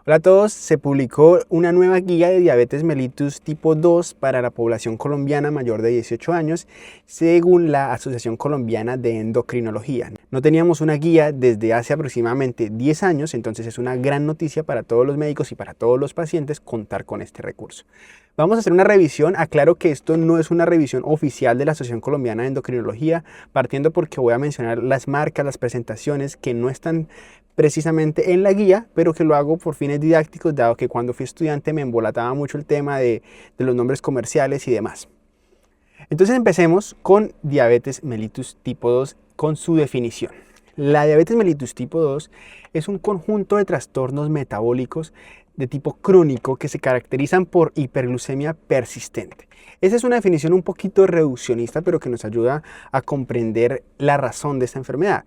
Hola a todos, se publicó una nueva guía de diabetes mellitus tipo 2 para la población colombiana mayor de 18 años, según la Asociación Colombiana de Endocrinología. No teníamos una guía desde hace aproximadamente 10 años, entonces es una gran noticia para todos los médicos y para todos los pacientes contar con este recurso. Vamos a hacer una revisión. Aclaro que esto no es una revisión oficial de la Asociación Colombiana de Endocrinología, partiendo porque voy a mencionar las marcas, las presentaciones que no están precisamente en la guía, pero que lo hago por fines didácticos, dado que cuando fui estudiante me embolataba mucho el tema de los nombres comerciales y demás. Entonces empecemos con diabetes mellitus tipo 2 con su definición. La diabetes mellitus tipo 2 es un conjunto de trastornos metabólicos de tipo crónico que se caracterizan por hiperglucemia persistente. Esa es una definición un poquito reduccionista, pero que nos ayuda a comprender la razón de esta enfermedad.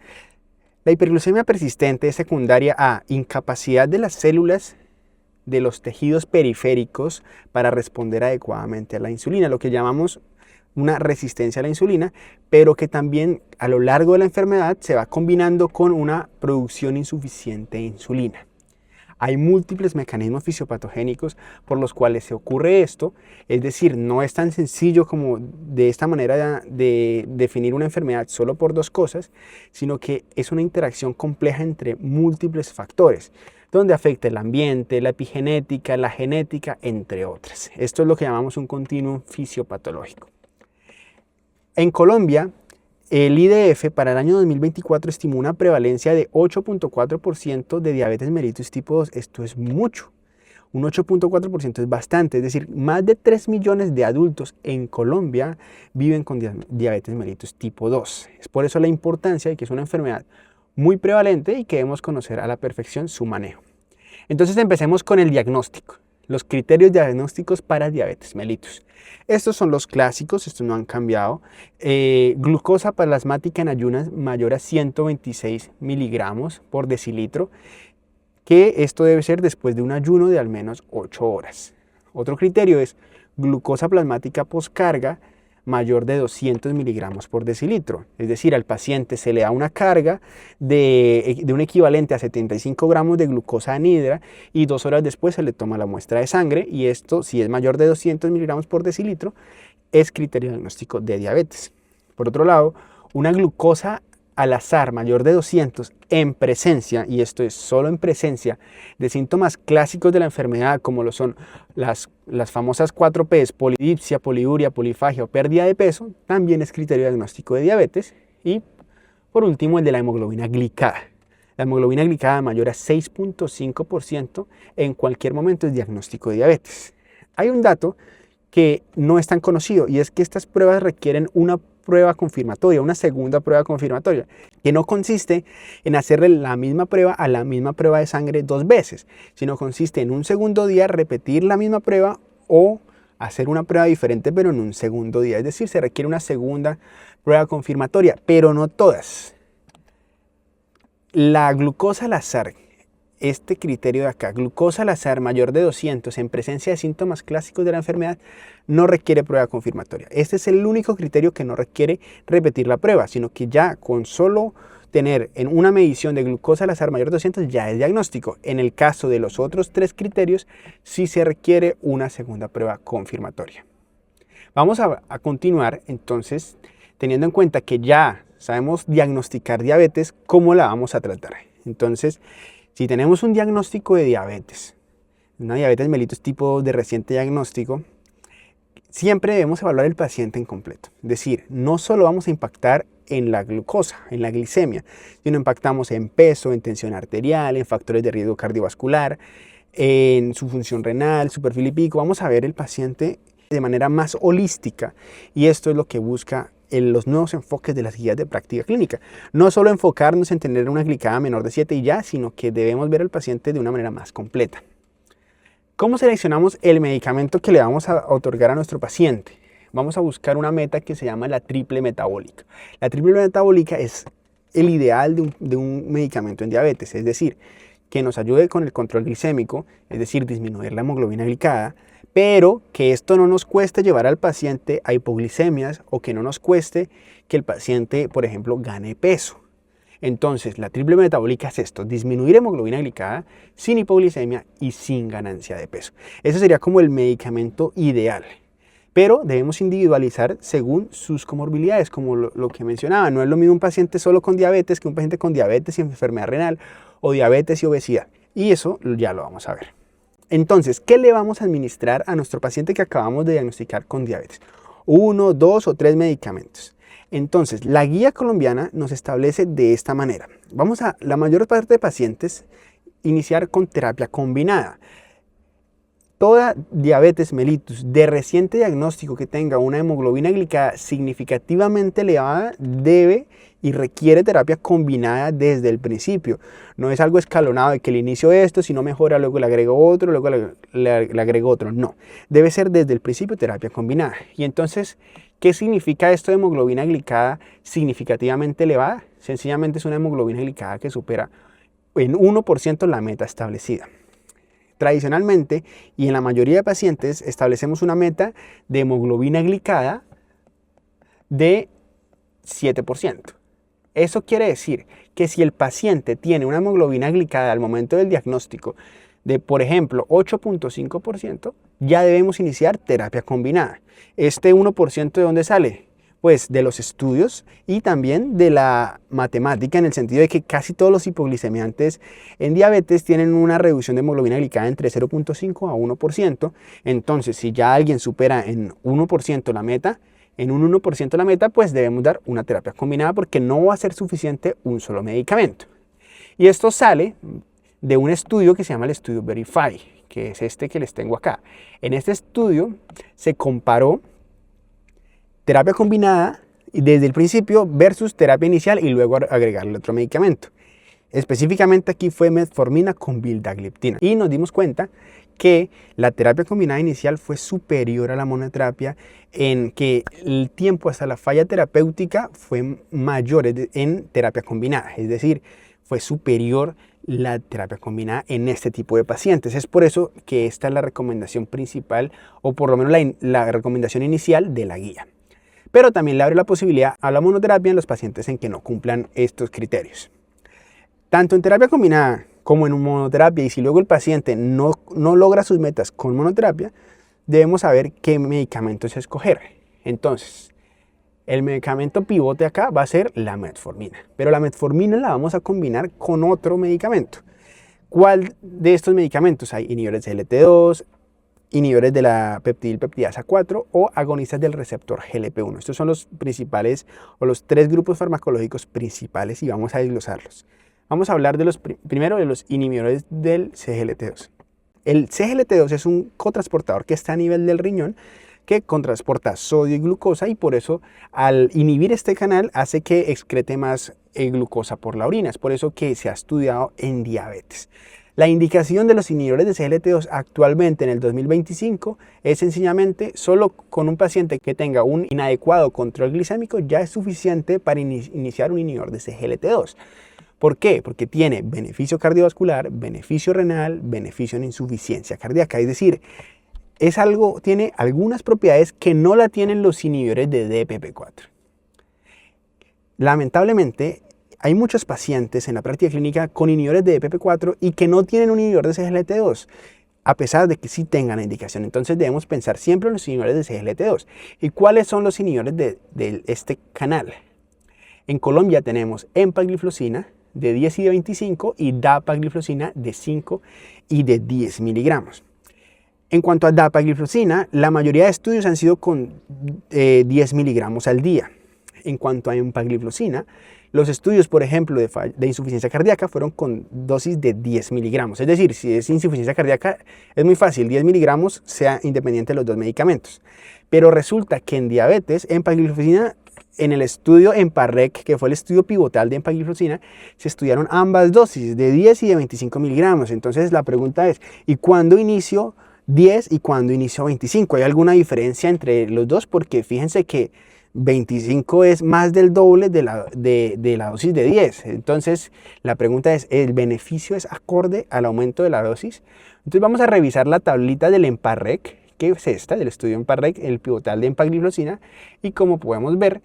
La hiperglucemia persistente es secundaria a incapacidad de las células de los tejidos periféricos para responder adecuadamente a la insulina, lo que llamamos una resistencia a la insulina, pero que también a lo largo de la enfermedad se va combinando con una producción insuficiente de insulina. Hay múltiples mecanismos fisiopatogénicos por los cuales se ocurre esto, es decir, no es tan sencillo como de esta manera de definir una enfermedad solo por dos cosas, sino que es una interacción compleja entre múltiples factores, donde afecta el ambiente, la epigenética, la genética, entre otras. Esto es lo que llamamos un continuum fisiopatológico. En Colombia, el IDF para el año 2024 estimó una prevalencia de 8.4% de diabetes mellitus tipo 2. Esto es mucho. Un 8.4% es bastante, es decir, más de 3 millones de adultos en Colombia viven con diabetes mellitus tipo 2. Es por eso la importancia de que es una enfermedad muy prevalente y que debemos conocer a la perfección su manejo. Entonces empecemos con el diagnóstico. Los criterios diagnósticos para diabetes mellitus. Estos son los clásicos, estos no han cambiado. Glucosa plasmática en ayunas mayor a 126 miligramos por decilitro, que esto debe ser después de un ayuno de al menos 8 horas. Otro criterio es glucosa plasmática postcarga mayor de 200 miligramos por decilitro. Es decir, al paciente se le da una carga de un equivalente a 75 gramos de glucosa anhidra y 2 horas después se le toma la muestra de sangre y esto, si es mayor de 200 miligramos por decilitro, es criterio diagnóstico de diabetes. Por otro lado, una glucosa al azar mayor de 200 en presencia, y esto es solo en presencia, de síntomas clásicos de la enfermedad como lo son las famosas 4 P's, polidipsia, poliuria, polifagia o pérdida de peso, también es criterio diagnóstico de diabetes. Y por último, el de la hemoglobina glicada. La hemoglobina glicada mayor a 6.5% en cualquier momento es diagnóstico de diabetes. Hay un dato que no es tan conocido y es que estas pruebas requieren una prueba confirmatoria, una segunda prueba confirmatoria, que no consiste en hacerle la misma prueba a la misma prueba de sangre 2 veces, sino consiste en un segundo día repetir la misma prueba o hacer una prueba diferente pero en un segundo día. Es decir, se requiere una segunda prueba confirmatoria, pero no todas. La glucosa al azar, este criterio de acá, glucosa al azar mayor de 200 en presencia de síntomas clásicos de la enfermedad, no requiere prueba confirmatoria. Este es el único criterio que no requiere repetir la prueba, sino que ya con solo tener en una medición de glucosa al azar mayor de 200 ya es diagnóstico. En el caso de los otros 3 criterios, sí se requiere una segunda prueba confirmatoria. Vamos a continuar entonces, teniendo en cuenta que ya sabemos diagnosticar diabetes, ¿cómo la vamos a tratar? Entonces, si tenemos un diagnóstico de diabetes, una diabetes mellitus tipo 2 de reciente diagnóstico, siempre debemos evaluar el paciente en completo. Es decir, no solo vamos a impactar en la glucosa, en la glicemia, sino impactamos en peso, en tensión arterial, en factores de riesgo cardiovascular, en su función renal, su perfil lipídico. Vamos a ver el paciente de manera más holística y esto es lo que busca en los nuevos enfoques de las guías de práctica clínica. No solo enfocarnos en tener una glicada menor de 7 y ya, sino que debemos ver al paciente de una manera más completa. ¿Cómo seleccionamos el medicamento que le vamos a otorgar a nuestro paciente? Vamos a buscar una meta que se llama la triple metabólica. La triple metabólica es el ideal de un medicamento en diabetes, es decir, que nos ayude con el control glicémico, es decir, disminuir la hemoglobina glicada, pero que esto no nos cueste llevar al paciente a hipoglicemias o que no nos cueste que el paciente, por ejemplo, gane peso. Entonces, la triple metabólica es esto: disminuir hemoglobina glicada sin hipoglicemia y sin ganancia de peso. Ese sería como el medicamento ideal. Pero debemos individualizar según sus comorbilidades, como lo que mencionaba. No es lo mismo un paciente solo con diabetes que un paciente con diabetes y enfermedad renal, o diabetes y obesidad. Y eso ya lo vamos a ver. Entonces, ¿qué le vamos a administrar a nuestro paciente que acabamos de diagnosticar con diabetes? 1, 2 o 3 medicamentos. Entonces, la guía colombiana nos establece de esta manera. Vamos a, la mayor parte de pacientes, iniciar con terapia combinada. Toda diabetes mellitus de reciente diagnóstico que tenga una hemoglobina glicada significativamente elevada debe y requiere terapia combinada desde el principio. No es algo escalonado de que le inicio esto, si no mejora luego le agrego otro, luego le agrego otro. No, debe ser desde el principio terapia combinada. Y entonces, ¿qué significa esto de hemoglobina glicada significativamente elevada? Sencillamente es una hemoglobina glicada que supera en 1% la meta establecida. Tradicionalmente, y en la mayoría de pacientes, establecemos una meta de hemoglobina glicada de 7%. Eso quiere decir que si el paciente tiene una hemoglobina glicada al momento del diagnóstico de, por ejemplo, 8.5%, ya debemos iniciar terapia combinada. ¿Este 1% de dónde sale? Pues de los estudios y también de la matemática, en el sentido de que casi todos los hipoglicemiantes en diabetes tienen una reducción de hemoglobina glicada entre 0.5 a 1%. Entonces, si ya alguien supera en 1% la meta, pues debemos dar una terapia combinada, porque no va a ser suficiente un solo medicamento. Y esto sale de un estudio que se llama el estudio Verify, que es este que les tengo acá. En este estudio se comparó terapia combinada desde el principio versus terapia inicial y luego agregarle otro medicamento. Específicamente aquí fue metformina con vildagliptina. Y nos dimos cuenta que la terapia combinada inicial fue superior a la monoterapia, en que el tiempo hasta la falla terapéutica fue mayor en terapia combinada. Es decir, fue superior la terapia combinada en este tipo de pacientes. Es por eso que esta es la recomendación principal, o por lo menos la recomendación inicial de la guía. Pero también le abre la posibilidad a la monoterapia en los pacientes en que no cumplan estos criterios. Tanto en terapia combinada como en monoterapia, y si luego el paciente no logra sus metas con monoterapia, debemos saber qué medicamentos escoger. Entonces, el medicamento pivote acá va a ser la metformina, pero la metformina la vamos a combinar con otro medicamento. ¿Cuál de estos medicamentos? Hay inhibidores de GLT2, inhibidores de la peptidilpeptidasa 4 o agonistas del receptor GLP-1. Estos son los principales, o los 3 grupos farmacológicos principales, y vamos a desglosarlos. Vamos a hablar de primero de los inhibidores del CGLT2. El CGLT2 es un cotransportador que está a nivel del riñón, que contrasporta sodio y glucosa, y por eso al inhibir este canal hace que excrete más glucosa por la orina. Es por eso que se ha estudiado en diabetes. La indicación de los inhibidores de CGLT2 actualmente en el 2025 es sencillamente solo con un paciente que tenga un inadecuado control glicémico ya es suficiente para iniciar un inhibidor de CGLT2. ¿Por qué? Porque tiene beneficio cardiovascular, beneficio renal, beneficio en insuficiencia cardíaca. Es decir, tiene algunas propiedades que no la tienen los inhibidores de DPP4. Lamentablemente, hay muchos pacientes en la práctica clínica con inhibidores de DPP4 y que no tienen un inhibidor de CGLT2, a pesar de que sí tengan la indicación. Entonces debemos pensar siempre en los inhibidores de CGLT2. ¿Y cuáles son los inhibidores de este canal? En Colombia tenemos empagliflozina de 10 y de 25 y dapagliflozina de 5 y de 10 miligramos. En cuanto a dapagliflozina, la mayoría de estudios han sido con 10 miligramos al día. En cuanto a empagliflozina, los estudios, por ejemplo, de insuficiencia cardíaca fueron con dosis de 10 miligramos. Es decir, si es insuficiencia cardíaca, es muy fácil, 10 miligramos sea independiente de los dos medicamentos. Pero resulta que en diabetes, empagliflozina, en el estudio EMPA-REC, que fue el estudio pivotal de empagliflozina, se estudiaron ambas dosis, de 10 y de 25 miligramos. Entonces la pregunta es, ¿y cuándo inicio 10 y cuándo inicio 25? ¿Hay alguna diferencia entre los dos? Porque fíjense que 25 es más del doble de la dosis de 10. Entonces la pregunta es, ¿el beneficio es acorde al aumento de la dosis? Entonces vamos a revisar la tablita del EMPA-REC, que es esta, del estudio EMPA-REC, el pivotal de empagliflozina, y como podemos ver,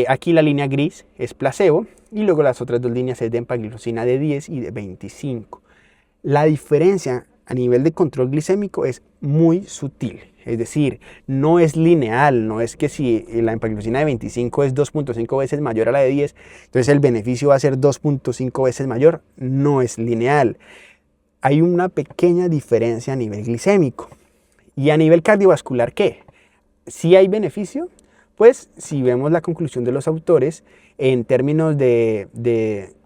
Aquí la línea gris es placebo y luego las otras dos líneas es de empagliflozina de 10 y de 25. La diferencia a nivel de control glicémico es muy sutil, es decir, no es lineal, no es que si la empagliflozina de 25 es 2.5 veces mayor a la de 10, entonces el beneficio va a ser 2.5 veces mayor, no es lineal. Hay una pequeña diferencia a nivel glicémico. ¿Y a nivel cardiovascular qué? ¿Sí hay beneficio? Pues si vemos la conclusión de los autores en términos de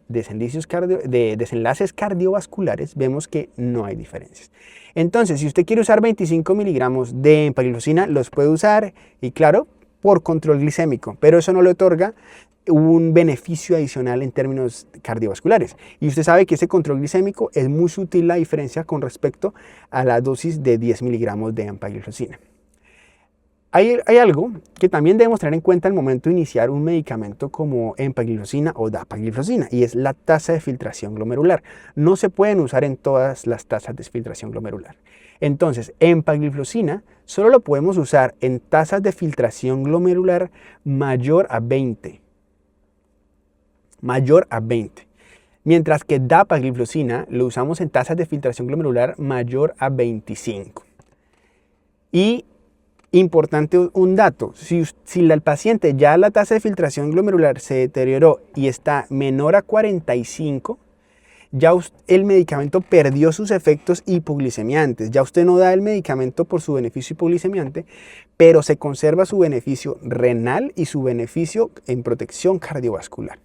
desenlaces cardiovasculares, vemos que no hay diferencias. Entonces, si usted quiere usar 25 miligramos de empagliflozina, los puede usar, y claro, por control glicémico, pero eso no le otorga un beneficio adicional en términos cardiovasculares. Y usted sabe que ese control glicémico es muy sutil la diferencia con respecto a la dosis de 10 miligramos de empagliflozina. Hay algo que también debemos tener en cuenta al momento de iniciar un medicamento como empagliflozina o dapagliflozina, y es la tasa de filtración glomerular. No se pueden usar en todas las tasas de filtración glomerular. Entonces, empagliflozina solo lo podemos usar en tasas de filtración glomerular mayor a 20. Mayor a 20. Mientras que dapagliflozina lo usamos en tasas de filtración glomerular mayor a 25. Y importante un dato, si el paciente ya la tasa de filtración glomerular se deterioró y está menor a 45, ya el medicamento perdió sus efectos hipoglicemiantes. Ya usted no da el medicamento por su beneficio hipoglicemiante, pero se conserva su beneficio renal y su beneficio en protección cardiovascular.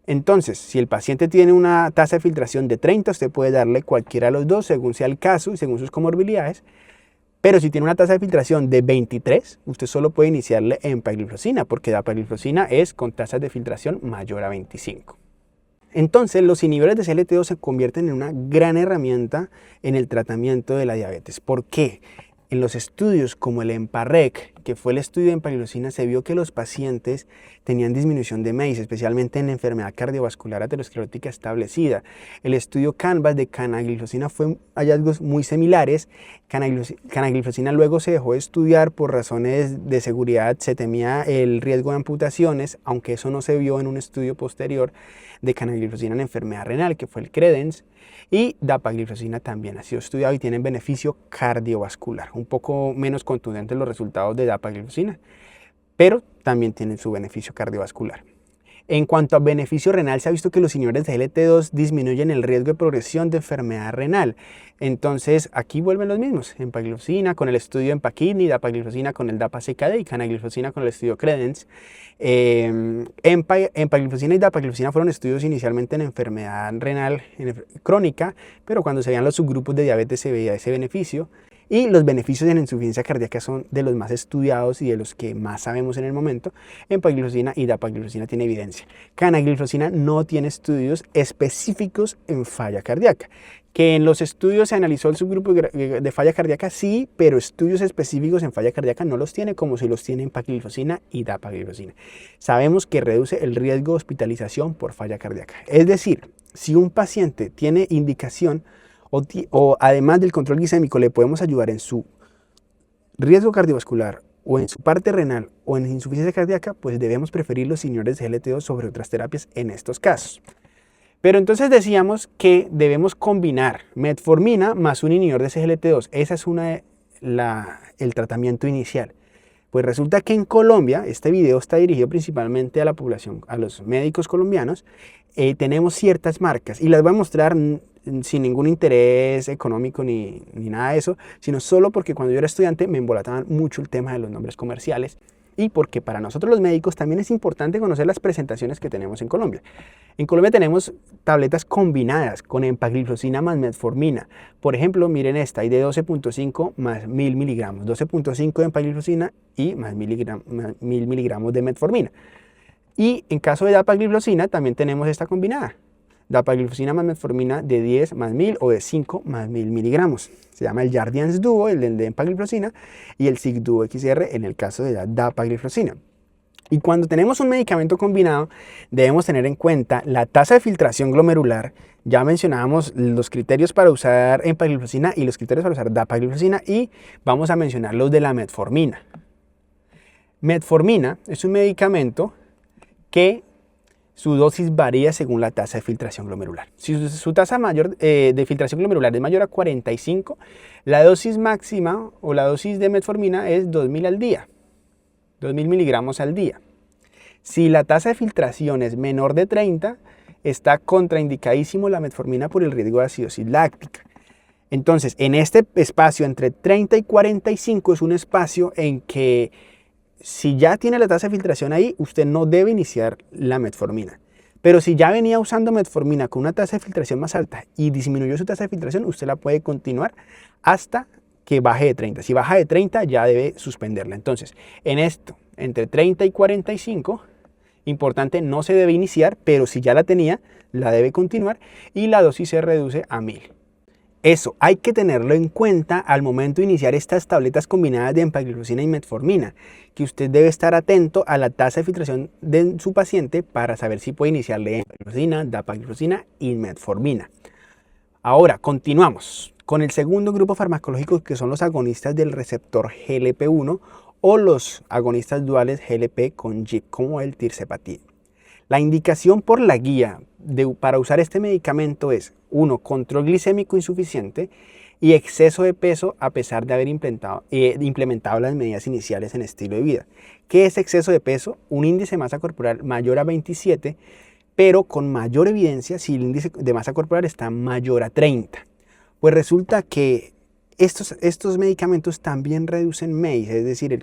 Entonces, si el paciente tiene una tasa de filtración de 30, usted puede darle cualquiera de los dos según sea el caso y según sus comorbilidades. Pero si tiene una tasa de filtración de 23, usted solo puede iniciarle empagliflozina, porque dapagliflozina es con tasas de filtración mayor a 25. Entonces, los inhibidores de CLT2 se convierten en una gran herramienta en el tratamiento de la diabetes. ¿Por qué? En los estudios como el EMPA-REC, que fue el estudio de empagliflozina, se vio que los pacientes tenían disminución de MACE, especialmente en enfermedad cardiovascular aterosclerótica establecida. El estudio CANVAS de canagliflozina fue hallazgos muy similares. Canagliflozina luego se dejó de estudiar por razones de seguridad, se temía el riesgo de amputaciones, aunque eso no se vio en un estudio posterior de canagliflozina en enfermedad renal, que fue el CREDENS. Y dapagliflozina también ha sido estudiado y tiene beneficio cardiovascular, un poco menos contundentes los resultados de dapagliflozina, pero también tienen su beneficio cardiovascular. En cuanto a beneficio renal, se ha visto que los inhibidores de GLT2 disminuyen el riesgo de progresión de enfermedad renal. Entonces, aquí vuelven los mismos, empagliflozina con el estudio EMPA-KIDNEY, dapagliflozina con el DAPA-CKD y canagliflozina con el estudio CREDENS. Empagliflozina y dapagliflozina fueron estudios inicialmente en enfermedad renal crónica, pero cuando se veían los subgrupos de diabetes se veía ese beneficio. Y los beneficios en insuficiencia cardíaca son de los más estudiados y de los que más sabemos en el momento. Empagliflozina y dapagliflozina tiene evidencia. Canagliflozina no tiene estudios específicos en falla cardíaca. Que en los estudios se analizó el subgrupo de falla cardíaca, sí, pero estudios específicos en falla cardíaca no los tiene, como si los tiene empagliflozina y dapagliflozina. Sabemos que reduce el riesgo de hospitalización por falla cardíaca. Es decir, si un paciente tiene indicación o además del control glicémico le podemos ayudar en su riesgo cardiovascular o en su parte renal o en insuficiencia cardíaca, pues debemos preferir los inhibidores de GLT2 sobre otras terapias en estos casos. Pero entonces decíamos que debemos combinar metformina más un inhibidor de SGLT2. Ese es el tratamiento inicial. Pues resulta que en Colombia, este video está dirigido principalmente a la población, a los médicos colombianos, tenemos ciertas marcas y las voy a mostrar sin ningún interés económico ni nada de eso, sino solo porque cuando yo era estudiante me embolataban mucho el tema de los nombres comerciales y porque para nosotros los médicos también es importante conocer las presentaciones que tenemos en Colombia. En Colombia tenemos tabletas combinadas con empagliflozina más metformina. Por ejemplo, miren esta, hay de 12.5 más 1000 miligramos, 12.5 de empagliflozina y más 1000 miligramos de metformina. Y en caso de dapagliflozina también tenemos esta combinada. Dapagliflozina más metformina de 10 más 1000 o de 5 más 1000 miligramos. Se llama el Jardiance Duo, el de empagliflozina, y el SIG Duo XR en el caso de la dapagliflozina. Y cuando tenemos un medicamento combinado, debemos tener en cuenta la tasa de filtración glomerular. Ya mencionábamos los criterios para usar empagliflozina y los criterios para usar dapagliflozina, y vamos a mencionar los de la metformina. Metformina es un medicamento que su dosis varía según la tasa de filtración glomerular. Si su tasa mayor, de filtración glomerular es mayor a 45, la dosis máxima o la dosis de metformina es 2000 al día, 2000 miligramos al día. Si la tasa de filtración es menor de 30, está contraindicadísimo la metformina por el riesgo de acidosis láctica. Entonces, en este espacio entre 30 y 45 es un espacio en que si ya tiene la tasa de filtración ahí, usted no debe iniciar la metformina. Pero si ya venía usando metformina con una tasa de filtración más alta y disminuyó su tasa de filtración, usted la puede continuar hasta que baje de 30. Si baja de 30, ya debe suspenderla. Entonces, en esto, entre 30 y 45, importante, no se debe iniciar, pero si ya la tenía, la debe continuar y la dosis se reduce a 1000. Eso hay que tenerlo en cuenta al momento de iniciar estas tabletas combinadas de empagliflozina y metformina, que usted debe estar atento a la tasa de filtración de su paciente para saber si puede iniciarle empagliflozina, dapagliflozina y metformina. Ahora, continuamos con el segundo grupo farmacológico, que son los agonistas del receptor GLP-1 o los agonistas duales GLP con GIP, como el tirzepatide. La indicación por la guía para usar este medicamento es 1. Control glicémico insuficiente y exceso de peso a pesar de haber implementado las medidas iniciales en estilo de vida. ¿Qué es exceso de peso? Un índice de masa corporal mayor a 27, pero con mayor evidencia si el índice de masa corporal está mayor a 30. Pues resulta que estos medicamentos también reducen MACE, es decir,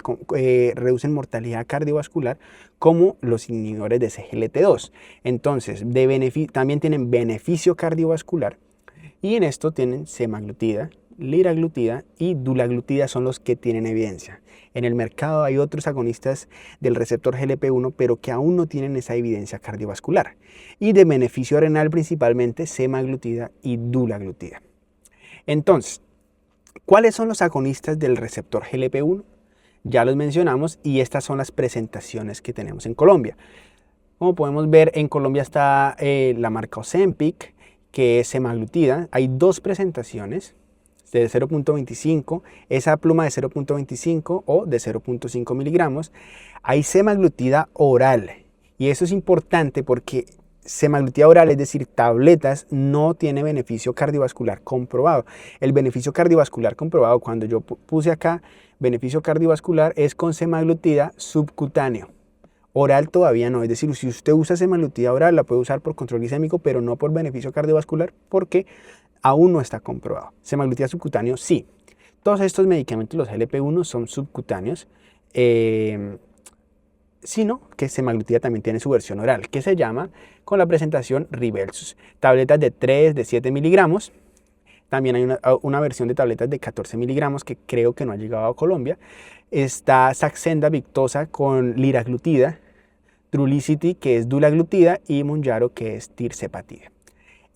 reducen mortalidad cardiovascular como los inhibidores de SGLT2. Entonces, también tienen beneficio cardiovascular y en esto tienen semaglutida, liraglutida y dulaglutida son los que tienen evidencia. En el mercado hay otros agonistas del receptor GLP-1, pero que aún no tienen esa evidencia cardiovascular. Y de beneficio renal principalmente semaglutida y dulaglutida. Entonces, ¿cuáles son los agonistas del receptor GLP-1? Ya los mencionamos y estas son las presentaciones que tenemos en Colombia. Como podemos ver, en Colombia está la marca Ozempic, que es semaglutida. Hay dos presentaciones de 0.25, esa pluma de 0.25 o de 0.5 miligramos. Hay semaglutida oral y eso es importante porque semaglutida oral, es decir, tabletas, no tiene beneficio cardiovascular comprobado. El beneficio cardiovascular comprobado, cuando yo puse acá beneficio cardiovascular, es con semaglutida subcutáneo. Oral todavía no, es decir, si usted usa semaglutida oral, la puede usar por control glicémico, pero no por beneficio cardiovascular, porque aún no está comprobado. Semaglutida subcutáneo, sí. Todos estos medicamentos, los GLP-1, son subcutáneos, sino que semaglutida también tiene su versión oral, que se llama con la presentación Rybelsus. Tabletas de 3, de 7 miligramos. También hay una versión de tabletas de 14 miligramos que creo que no ha llegado a Colombia. Está Saxenda Victoza con liraglutida, Trulicity, que es dulaglutida, y Mounjaro, que es tirzepatide.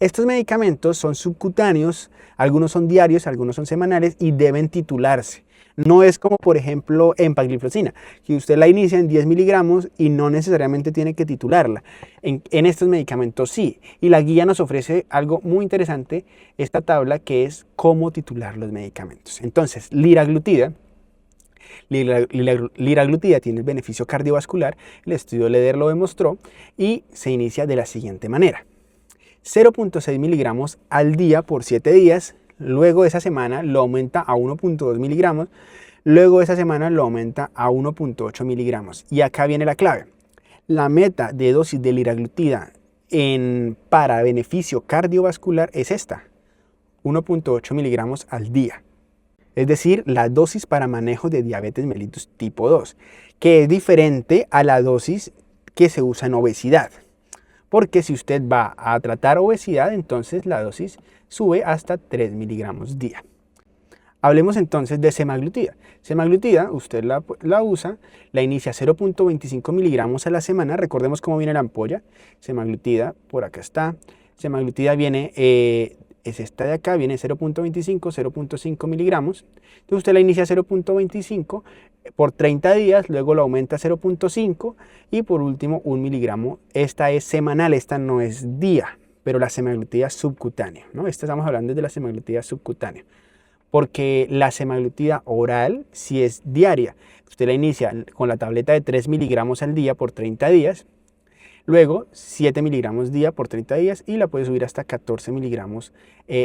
Estos medicamentos son subcutáneos, algunos son diarios, algunos son semanales y deben titularse. No es como, por ejemplo, empagliflozina, que usted la inicia en 10 miligramos y no necesariamente tiene que titularla. En estos medicamentos sí. Y la guía nos ofrece algo muy interesante, esta tabla, que es cómo titular los medicamentos. Entonces, liraglutida tiene el beneficio cardiovascular, el estudio Leder lo demostró, y se inicia de la siguiente manera. 0.6 miligramos al día por 7 días, luego de esa semana lo aumenta a 1.2 miligramos, luego de esa semana lo aumenta a 1.8 miligramos. Y acá viene la clave. La meta de dosis de liraglutida para beneficio cardiovascular es esta, 1.8 miligramos al día. Es decir, la dosis para manejo de diabetes mellitus tipo 2, que es diferente a la dosis que se usa en obesidad. Porque si usted va a tratar obesidad, entonces la dosis sube hasta 3 miligramos día. Hablemos entonces de semaglutida. Semaglutida, usted la usa, la inicia a 0.25 miligramos a la semana. Recordemos cómo viene la ampolla. Semaglutida, por acá está. Semaglutida viene, es esta de acá, viene 0.25, 0.5 miligramos. Entonces usted la inicia a 0.25 por 30 días, luego lo aumenta a 0.5 y por último 1 miligramo. Esta es semanal, esta no es día, pero la semaglutida subcutánea, ¿no? Estamos hablando de la semaglutida subcutánea. porque la semaglutida oral sí es diaria. Usted la inicia con la tableta de 3 miligramos al día por 30 días, luego 7 miligramos día por 30 días y la puede subir hasta 14 miligramos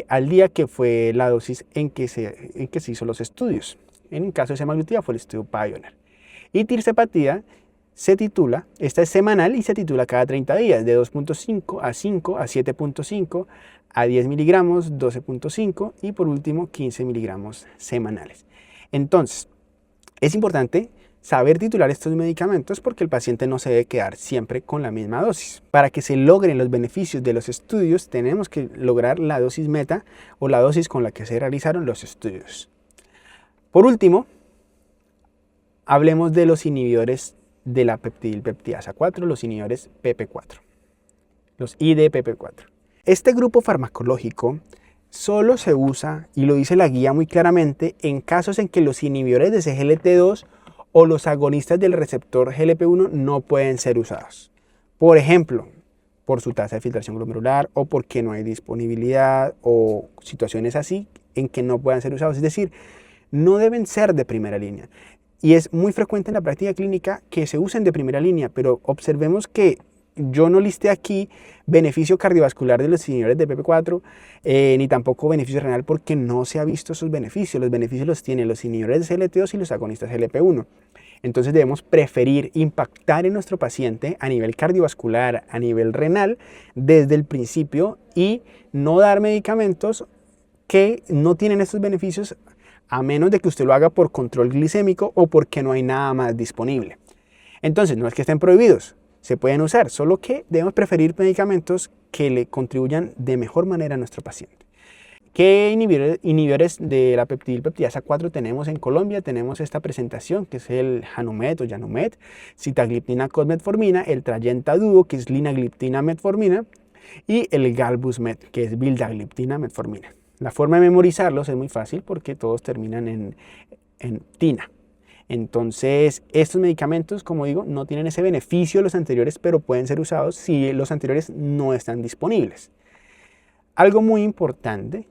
al día, que fue la dosis en que se hizo los estudios. En el caso de semaglutida fue el estudio Pioneer. Y tirzepatida esta es semanal y se titula cada 30 días, de 2.5 a 5 a 7.5 a 10 miligramos, 12.5 y por último 15 miligramos semanales. Entonces, es importante saber titular estos medicamentos porque el paciente no se debe quedar siempre con la misma dosis. Para que se logren los beneficios de los estudios, tenemos que lograr la dosis meta o la dosis con la que se realizaron los estudios. Por último, hablemos de los inhibidores de la peptidilpeptidasa 4, los inhibidores PP4, los IDPP4. Este grupo farmacológico solo se usa, y lo dice la guía muy claramente, en casos en que los inhibidores de SGLT2 o los agonistas del receptor GLP-1 no pueden ser usados. Por ejemplo, por su tasa de filtración glomerular o porque no hay disponibilidad o situaciones así en que no puedan ser usados. Es decir, no deben ser de primera línea. Y es muy frecuente en la práctica clínica que se usen de primera línea, pero observemos que yo no listé aquí beneficio cardiovascular de los inhibidores de PP4, ni tampoco beneficio renal, porque no se ha visto esos beneficios. Los beneficios los tienen los inhibidores de SGLT2 y los agonistas GLP-1. Entonces debemos preferir impactar en nuestro paciente a nivel cardiovascular, a nivel renal, desde el principio y no dar medicamentos que no tienen estos beneficios, a menos de que usted lo haga por control glicémico o porque no hay nada más disponible. Entonces, no es que estén prohibidos, se pueden usar, solo que debemos preferir medicamentos que le contribuyan de mejor manera a nuestro paciente. ¿Qué inhibidores de la peptidilpeptidasa 4 tenemos en Colombia? Tenemos esta presentación, que es el Janumet o Janumet, sitagliptina con metformina, el Trayenta Duo, que es linagliptina metformina, y el Galbusmet, que es vildagliptina metformina. La forma de memorizarlos es muy fácil porque todos terminan en tina. Entonces, estos medicamentos, como digo, no tienen ese beneficio de los anteriores, pero pueden ser usados si los anteriores no están disponibles. Algo muy importante,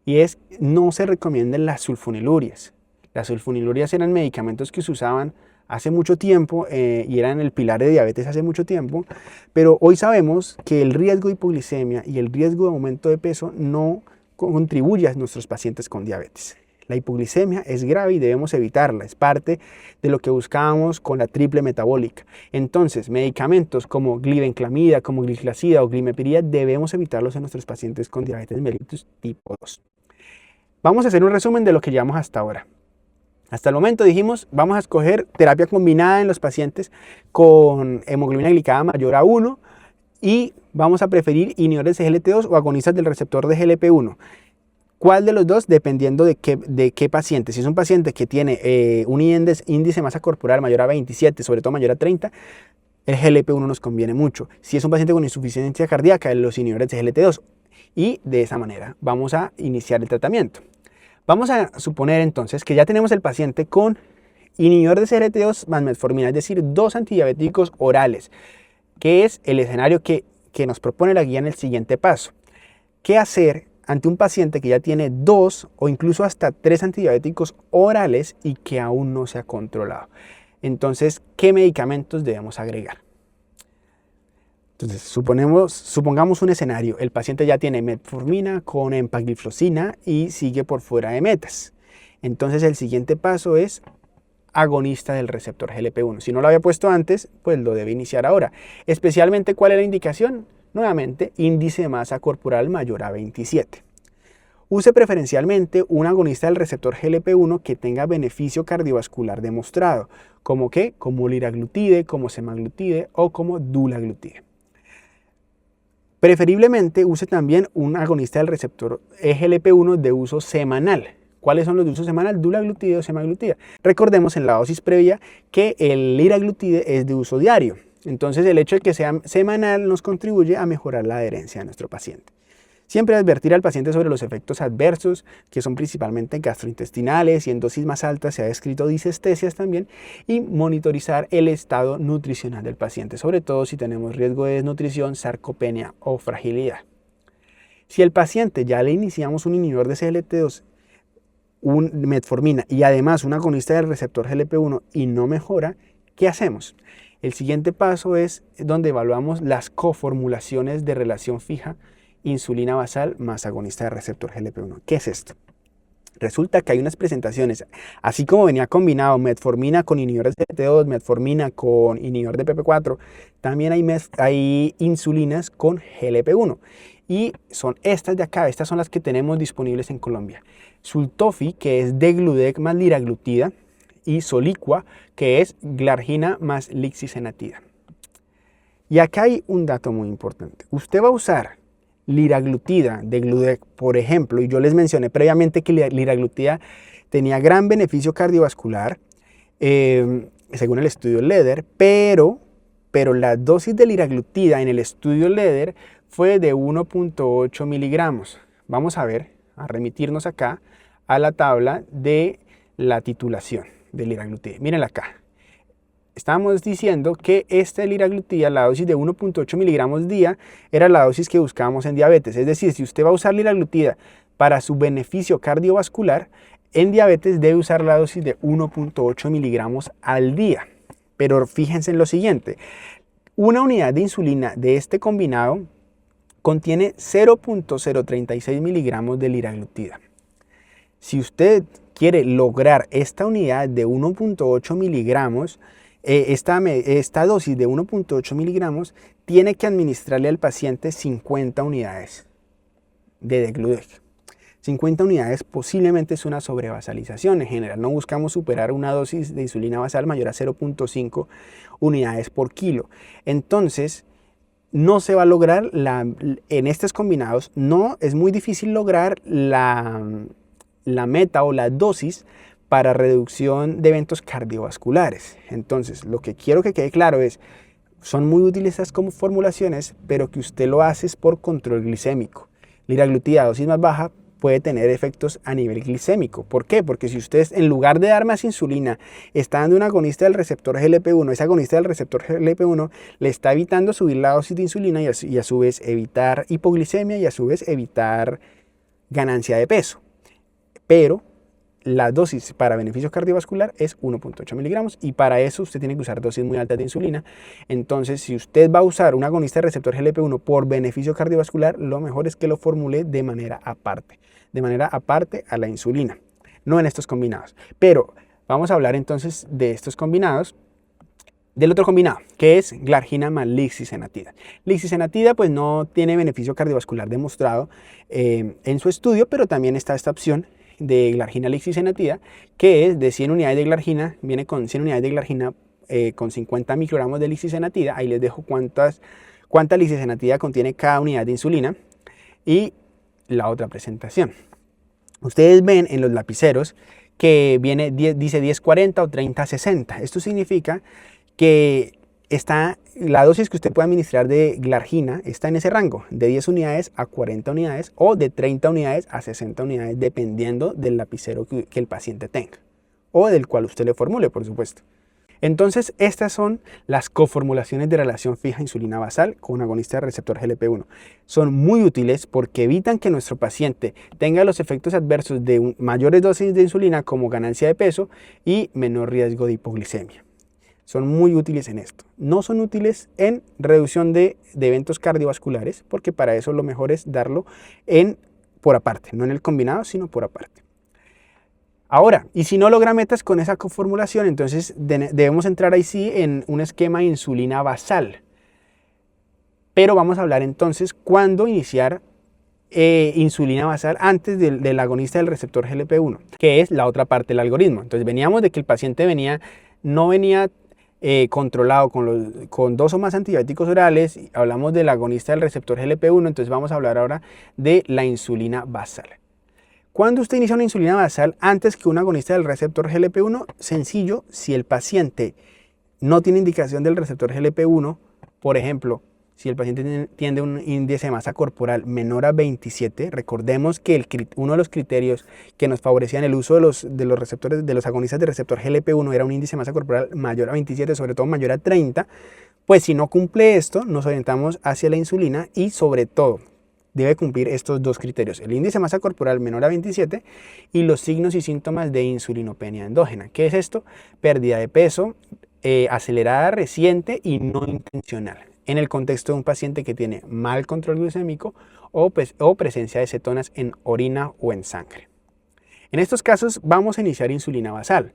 y es no se recomiendan las sulfonilurias. Las sulfonilurias eran medicamentos que se usaban hace mucho tiempo y eran el pilar de diabetes hace mucho tiempo, pero hoy sabemos que el riesgo de hipoglicemia y el riesgo de aumento de peso no contribuye a nuestros pacientes con diabetes. La hipoglicemia es grave y debemos evitarla, es parte de lo que buscábamos con la triple metabólica. Entonces, medicamentos como glibenclamida, como gliclazida o glimepirida debemos evitarlos en nuestros pacientes con diabetes mellitus tipo 2. Vamos a hacer un resumen de lo que llevamos hasta ahora. Hasta el momento dijimos, vamos a escoger terapia combinada en los pacientes con hemoglobina glicada mayor a 1 y vamos a preferir inhibidores de GLT2 o agonistas del receptor de GLP-1. ¿Cuál de los dos? Dependiendo de qué paciente. Si es un paciente que tiene un índice de masa corporal mayor a 27, sobre todo mayor a 30, el GLP-1 nos conviene mucho. Si es un paciente con insuficiencia cardíaca, los inhibidores de GLT2. Y de esa manera vamos a iniciar el tratamiento. Vamos a suponer entonces que ya tenemos el paciente con inhibidores de GLT2 más metformina, es decir, 2 antidiabéticos orales, que es el escenario que nos propone la guía en el siguiente paso. ¿Qué hacer ante un paciente que ya tiene 2 o incluso hasta 3 antidiabéticos orales y que aún no se ha controlado? Entonces, ¿qué medicamentos debemos agregar? Entonces, supongamos un escenario. El paciente ya tiene metformina con empagliflozina y sigue por fuera de metas. Entonces, el siguiente paso es agonista del receptor GLP-1. Si no lo había puesto antes, pues lo debe iniciar ahora. Especialmente, ¿cuál es la indicación? Nuevamente, índice de masa corporal mayor a 27. Use preferencialmente un agonista del receptor GLP-1 que tenga beneficio cardiovascular demostrado, como ¿qué? Como liraglutide, como semaglutide o como dulaglutide. Preferiblemente use también un agonista del receptor GLP-1 de uso semanal. ¿Cuáles son los de uso semanal? Dulaglutide o semaglutide. Recordemos en la dosis previa que el liraglutide es de uso diario. Entonces el hecho de que sea semanal nos contribuye a mejorar la adherencia de nuestro paciente. Siempre advertir al paciente sobre los efectos adversos, que son principalmente gastrointestinales y en dosis más altas se ha descrito disestesias también, y monitorizar el estado nutricional del paciente, sobre todo si tenemos riesgo de desnutrición, sarcopenia o fragilidad. Si el paciente ya le iniciamos un inhibidor de SGLT2 metformina y además un agonista del receptor GLP-1 y no mejora, ¿qué hacemos? El siguiente paso es donde evaluamos las coformulaciones de relación fija insulina basal más agonista del receptor GLP-1. ¿Qué es esto? Resulta que hay unas presentaciones, así como venía combinado metformina con inhibidor de CT2, metformina con inhibidor de PP4, también hay insulinas con GLP-1. Y son estas de acá, estas son las que tenemos disponibles en Colombia. Sultofi, que es degludec más liraglutida, y Soliqua, que es glargina más lixisenatida. Y acá hay un dato muy importante. Usted va a usar liraglutida de Gludec, por ejemplo, y yo les mencioné previamente que liraglutida tenía gran beneficio cardiovascular, según el estudio LEADER, pero la dosis de liraglutida en el estudio LEADER fue de 1.8 miligramos. Vamos a remitirnos acá a la tabla de la titulación de liraglutida. Mírenla acá. Estábamos diciendo que esta liraglutida, la dosis de 1.8 miligramos día, era la dosis que buscábamos en diabetes. Es decir, si usted va a usar liraglutida para su beneficio cardiovascular, en diabetes debe usar la dosis de 1.8 miligramos al día. Pero fíjense en lo siguiente, una unidad de insulina de este combinado contiene 0.036 miligramos de liraglutida. Si usted quiere lograr esta unidad de 1.8 miligramos, esta dosis de 1.8 miligramos tiene que administrarle al paciente 50 unidades de degludec. 50 unidades posiblemente es una sobrevasalización. En general no buscamos superar una dosis de insulina basal mayor a 0.5 unidades por kilo. Entonces no se va a lograr, en estos combinados, es muy difícil lograr la meta o la dosis para reducción de eventos cardiovasculares. Entonces, lo que quiero que quede claro es, son muy útiles estas como formulaciones, pero que usted lo hace es por control glicémico. Liraglutida a dosis más baja puede tener efectos a nivel glicémico. ¿Por qué? Porque si usted en lugar de dar más insulina está dando un agonista del receptor GLP-1, ese agonista del receptor GLP-1 le está evitando subir la dosis de insulina y a su vez evitar hipoglicemia y a su vez evitar ganancia de peso. Pero la dosis para beneficio cardiovascular es 1.8 miligramos y para eso usted tiene que usar dosis muy altas de insulina. Entonces, si usted va a usar un agonista de receptor GLP-1 por beneficio cardiovascular, lo mejor es que lo formule de manera aparte a la insulina, no en estos combinados. Pero vamos a hablar entonces de estos combinados, del otro combinado, que es glargina más lixisenatida. Lixisenatida pues no tiene beneficio cardiovascular demostrado en su estudio, pero también está esta opción de glargina lixisenatida, que es de 100 unidades de glargina, viene con 100 unidades de glargina con 50 microgramos de lixisenatida. Ahí les dejo cuánta lixisenatida contiene cada unidad de insulina. Y la otra presentación. Ustedes ven en los lapiceros que dice 10-40 o 30-60. Esto significa que la dosis que usted puede administrar de glargina está en ese rango, de 10 unidades a 40 unidades o de 30 unidades a 60 unidades, dependiendo del lapicero que el paciente tenga o del cual usted le formule, por supuesto. Entonces, estas son las coformulaciones de relación fija insulina basal con agonista de receptor GLP-1. Son muy útiles porque evitan que nuestro paciente tenga los efectos adversos de mayores dosis de insulina como ganancia de peso y menor riesgo de hipoglicemia. Son muy útiles en esto. No son útiles en reducción de eventos cardiovasculares, porque para eso lo mejor es darlo por aparte, no en el combinado, sino por aparte. Ahora, y si no logra metas con esa coformulación, entonces debemos entrar ahí sí en un esquema de insulina basal. Pero vamos a hablar entonces cuándo iniciar insulina basal antes del agonista del receptor GLP-1, que es la otra parte del algoritmo. Entonces veníamos de que el paciente no venía controlado con 2 o más antibióticos orales, hablamos del agonista del receptor GLP-1, entonces vamos a hablar ahora de la insulina basal. ¿Cuándo usted inicia una insulina basal antes que un agonista del receptor GLP-1? Sencillo, si el paciente no tiene indicación del receptor GLP-1, por ejemplo, si el paciente tiene un índice de masa corporal menor a 27, recordemos que uno de los criterios que nos favorecían el uso de los agonistas de receptor GLP-1 era un índice de masa corporal mayor a 27, sobre todo mayor a 30, pues si no cumple esto, nos orientamos hacia la insulina y sobre todo, debe cumplir estos dos criterios: el índice de masa corporal menor a 27 y los signos y síntomas de insulinopenia endógena. ¿Qué es esto? Pérdida de peso acelerada, reciente y no intencional, en el contexto de un paciente que tiene mal control glucémico o presencia de cetonas en orina o en sangre. En estos casos vamos a iniciar insulina basal.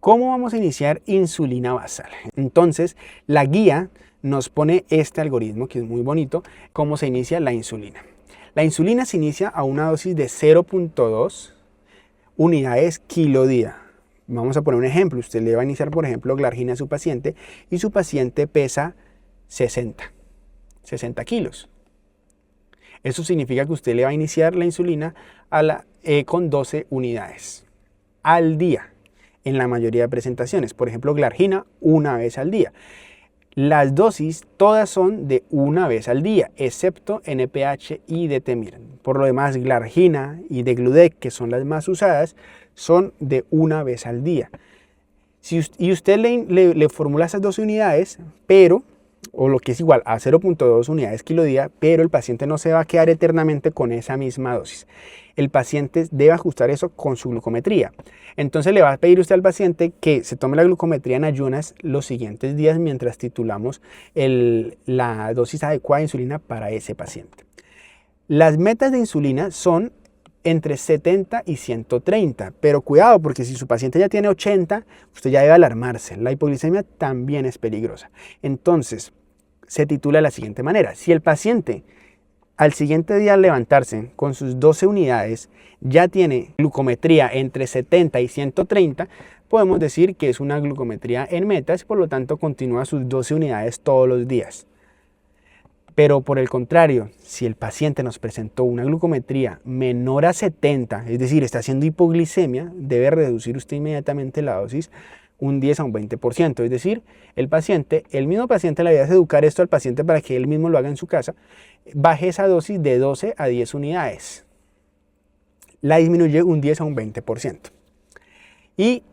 ¿Cómo vamos a iniciar insulina basal? Entonces, la guía nos pone este algoritmo que es muy bonito, cómo se inicia la insulina. La insulina se inicia a una dosis de 0.2 unidades kilo día. Vamos a poner un ejemplo. Usted le va a iniciar, por ejemplo, glargina a su paciente y su paciente pesa 60 kilos. Eso significa que usted le va a iniciar la insulina con 12 unidades al día en la mayoría de presentaciones. Por ejemplo, glargina una vez al día. Las dosis todas son de una vez al día, excepto NPH y Detemir. Por lo demás, glargina y degludec, que son las más usadas, son de una vez al día. Y usted le formula esas 12 unidades, o lo que es igual a 0.2 unidades kilo día, pero el paciente no se va a quedar eternamente con esa misma dosis. El paciente debe ajustar eso con su glucometría. Entonces le va a pedir usted al paciente que se tome la glucometría en ayunas los siguientes días mientras titulamos la dosis adecuada de insulina para ese paciente. Las metas de insulina son entre 70 y 130, pero cuidado, porque si su paciente ya tiene 80, usted ya debe alarmarse. La hipoglicemia también es peligrosa. Entonces, se titula de la siguiente manera: si el paciente al siguiente día al levantarse con sus 12 unidades ya tiene glucometría entre 70 y 130, podemos decir que es una glucometría en metas y por lo tanto continúa sus 12 unidades todos los días. Pero por el contrario, si el paciente nos presentó una glucometría menor a 70, es decir, está haciendo hipoglicemia, debe reducir usted inmediatamente la dosis un 10 a un 20%. Es decir, el mismo paciente, la idea es educar esto al paciente para que él mismo lo haga en su casa, baje esa dosis de 12 a 10 unidades. La disminuye un 10 a un 20%. Y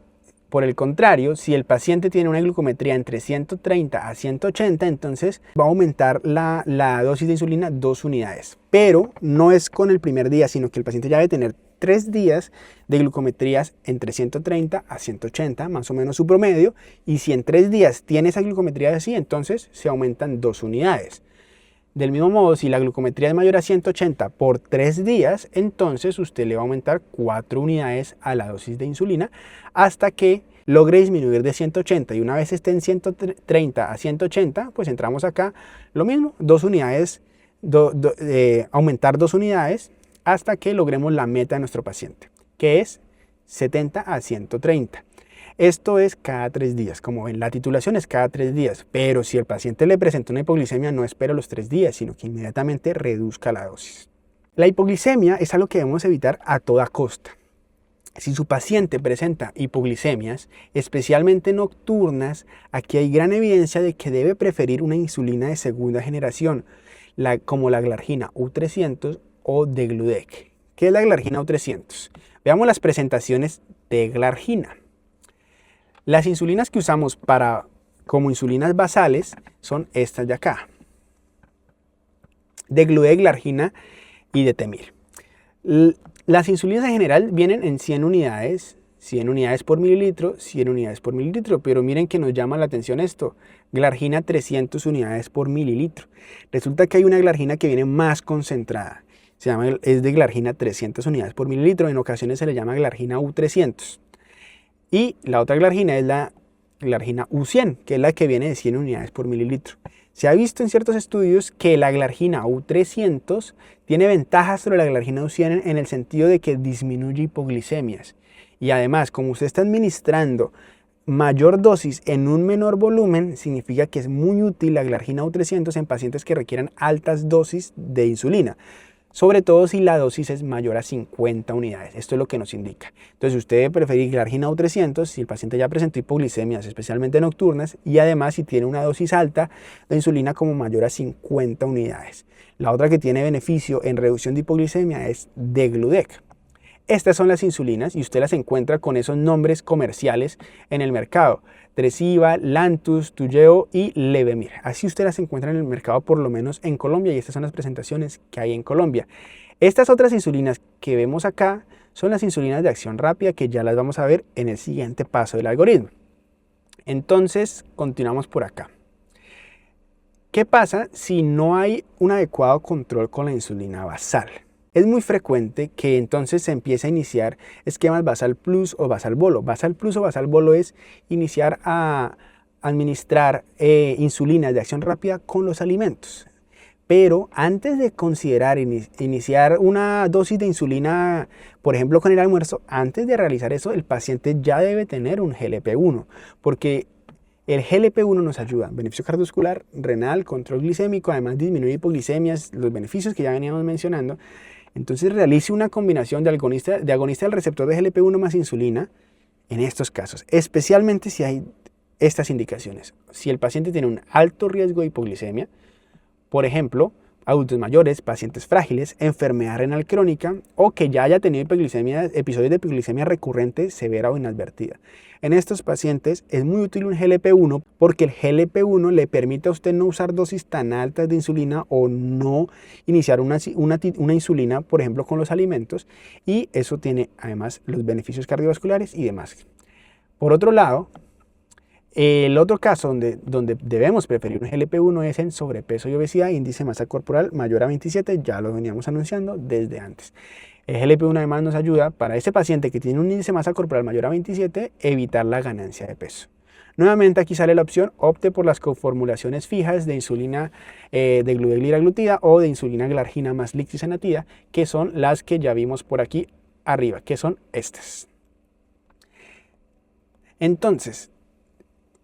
por el contrario, si el paciente tiene una glucometría entre 130 a 180, entonces va a aumentar la dosis de insulina 2 unidades. Pero no es con el primer día, sino que el paciente ya debe tener 3 días de glucometrías entre 130 a 180, más o menos su promedio. Y si en 3 días tiene esa glucometría así, entonces se aumentan 2 unidades. Del mismo modo, si la glucometría es mayor a 180 por 3 días, entonces usted le va a aumentar 4 unidades a la dosis de insulina hasta que logre disminuir de 180. Y una vez esté en 130 a 180, pues entramos acá, lo mismo, 2 unidades, aumentar 2 unidades hasta que logremos la meta de nuestro paciente, que es 70 a 130. Esto es cada 3 días. Como ven, la titulación es cada 3 días, pero si el paciente le presenta una hipoglicemia, no espera los 3 días, sino que inmediatamente reduzca la dosis. La hipoglicemia es algo que debemos evitar a toda costa. Si su paciente presenta hipoglicemias, especialmente nocturnas, aquí hay gran evidencia de que debe preferir una insulina de segunda generación, como la glargina U300 o degludec. ¿Qué es la glargina U300? Veamos las presentaciones de glargina. Las insulinas que usamos como insulinas basales son estas de acá: degludec, glargina y detemir. Las insulinas en general vienen en 100 unidades por mililitro, 100 unidades por mililitro, pero miren que nos llama la atención esto: glargina 300 unidades por mililitro. Resulta que hay una glargina que viene más concentrada, es de glargina 300 unidades por mililitro, en ocasiones se le llama glargina U300. Y la otra glargina es la glargina U100, que es la que viene de 100 unidades por mililitro. Se ha visto en ciertos estudios que la glargina U300 tiene ventajas sobre la glargina U100 en el sentido de que disminuye hipoglicemias. Y además, como usted está administrando mayor dosis en un menor volumen, significa que es muy útil la glargina U300 en pacientes que requieran altas dosis de insulina, sobre todo si la dosis es mayor a 50 unidades. Esto es lo que nos indica. Entonces, usted debe preferir glargina U300 si el paciente ya presentó hipoglicemias, especialmente nocturnas, y además si tiene una dosis alta de insulina como mayor a 50 unidades. La otra que tiene beneficio en reducción de hipoglicemia es degludec. Estas son las insulinas y usted las encuentra con esos nombres comerciales en el mercado: Tresiba, Lantus, Toujeo y Levemir. Así usted las encuentra en el mercado, por lo menos en Colombia, y estas son las presentaciones que hay en Colombia. Estas otras insulinas que vemos acá son las insulinas de acción rápida, que ya las vamos a ver en el siguiente paso del algoritmo. Entonces, continuamos por acá. ¿Qué pasa si no hay un adecuado control con la insulina basal? Es muy frecuente que entonces se empiece a iniciar esquemas basal plus o basal bolo. Basal plus o basal bolo es iniciar a administrar insulinas de acción rápida con los alimentos. Pero antes de considerar iniciar una dosis de insulina, por ejemplo con el almuerzo, antes de realizar eso, el paciente ya debe tener un GLP-1, porque el GLP-1 nos ayuda: beneficio cardiovascular, renal, control glicémico, además disminuye hipoglicemias, los beneficios que ya veníamos mencionando. Entonces realice una combinación de agonista del receptor de GLP-1 más insulina en estos casos, especialmente si hay estas indicaciones. Si el paciente tiene un alto riesgo de hipoglicemia, por ejemplo, adultos mayores, pacientes frágiles, enfermedad renal crónica o que ya haya tenido episodios de hipoglicemia recurrente, severa o inadvertida. En estos pacientes es muy útil un GLP-1 porque el GLP-1 le permite a usted no usar dosis tan altas de insulina o no iniciar una insulina, por ejemplo, con los alimentos, y eso tiene además los beneficios cardiovasculares y demás. Por otro lado, el otro caso donde debemos preferir un GLP-1 es en sobrepeso y obesidad, índice de masa corporal mayor a 27, ya lo veníamos anunciando desde antes. El GLP-1 además nos ayuda para ese paciente que tiene un índice de masa corporal mayor a 27, evitar la ganancia de peso. Nuevamente aquí sale la opción: opte por las coformulaciones fijas de insulina de glubegliraglutida o de insulina glargina más lixosenatida, que son las que ya vimos por aquí arriba, que son estas. Entonces,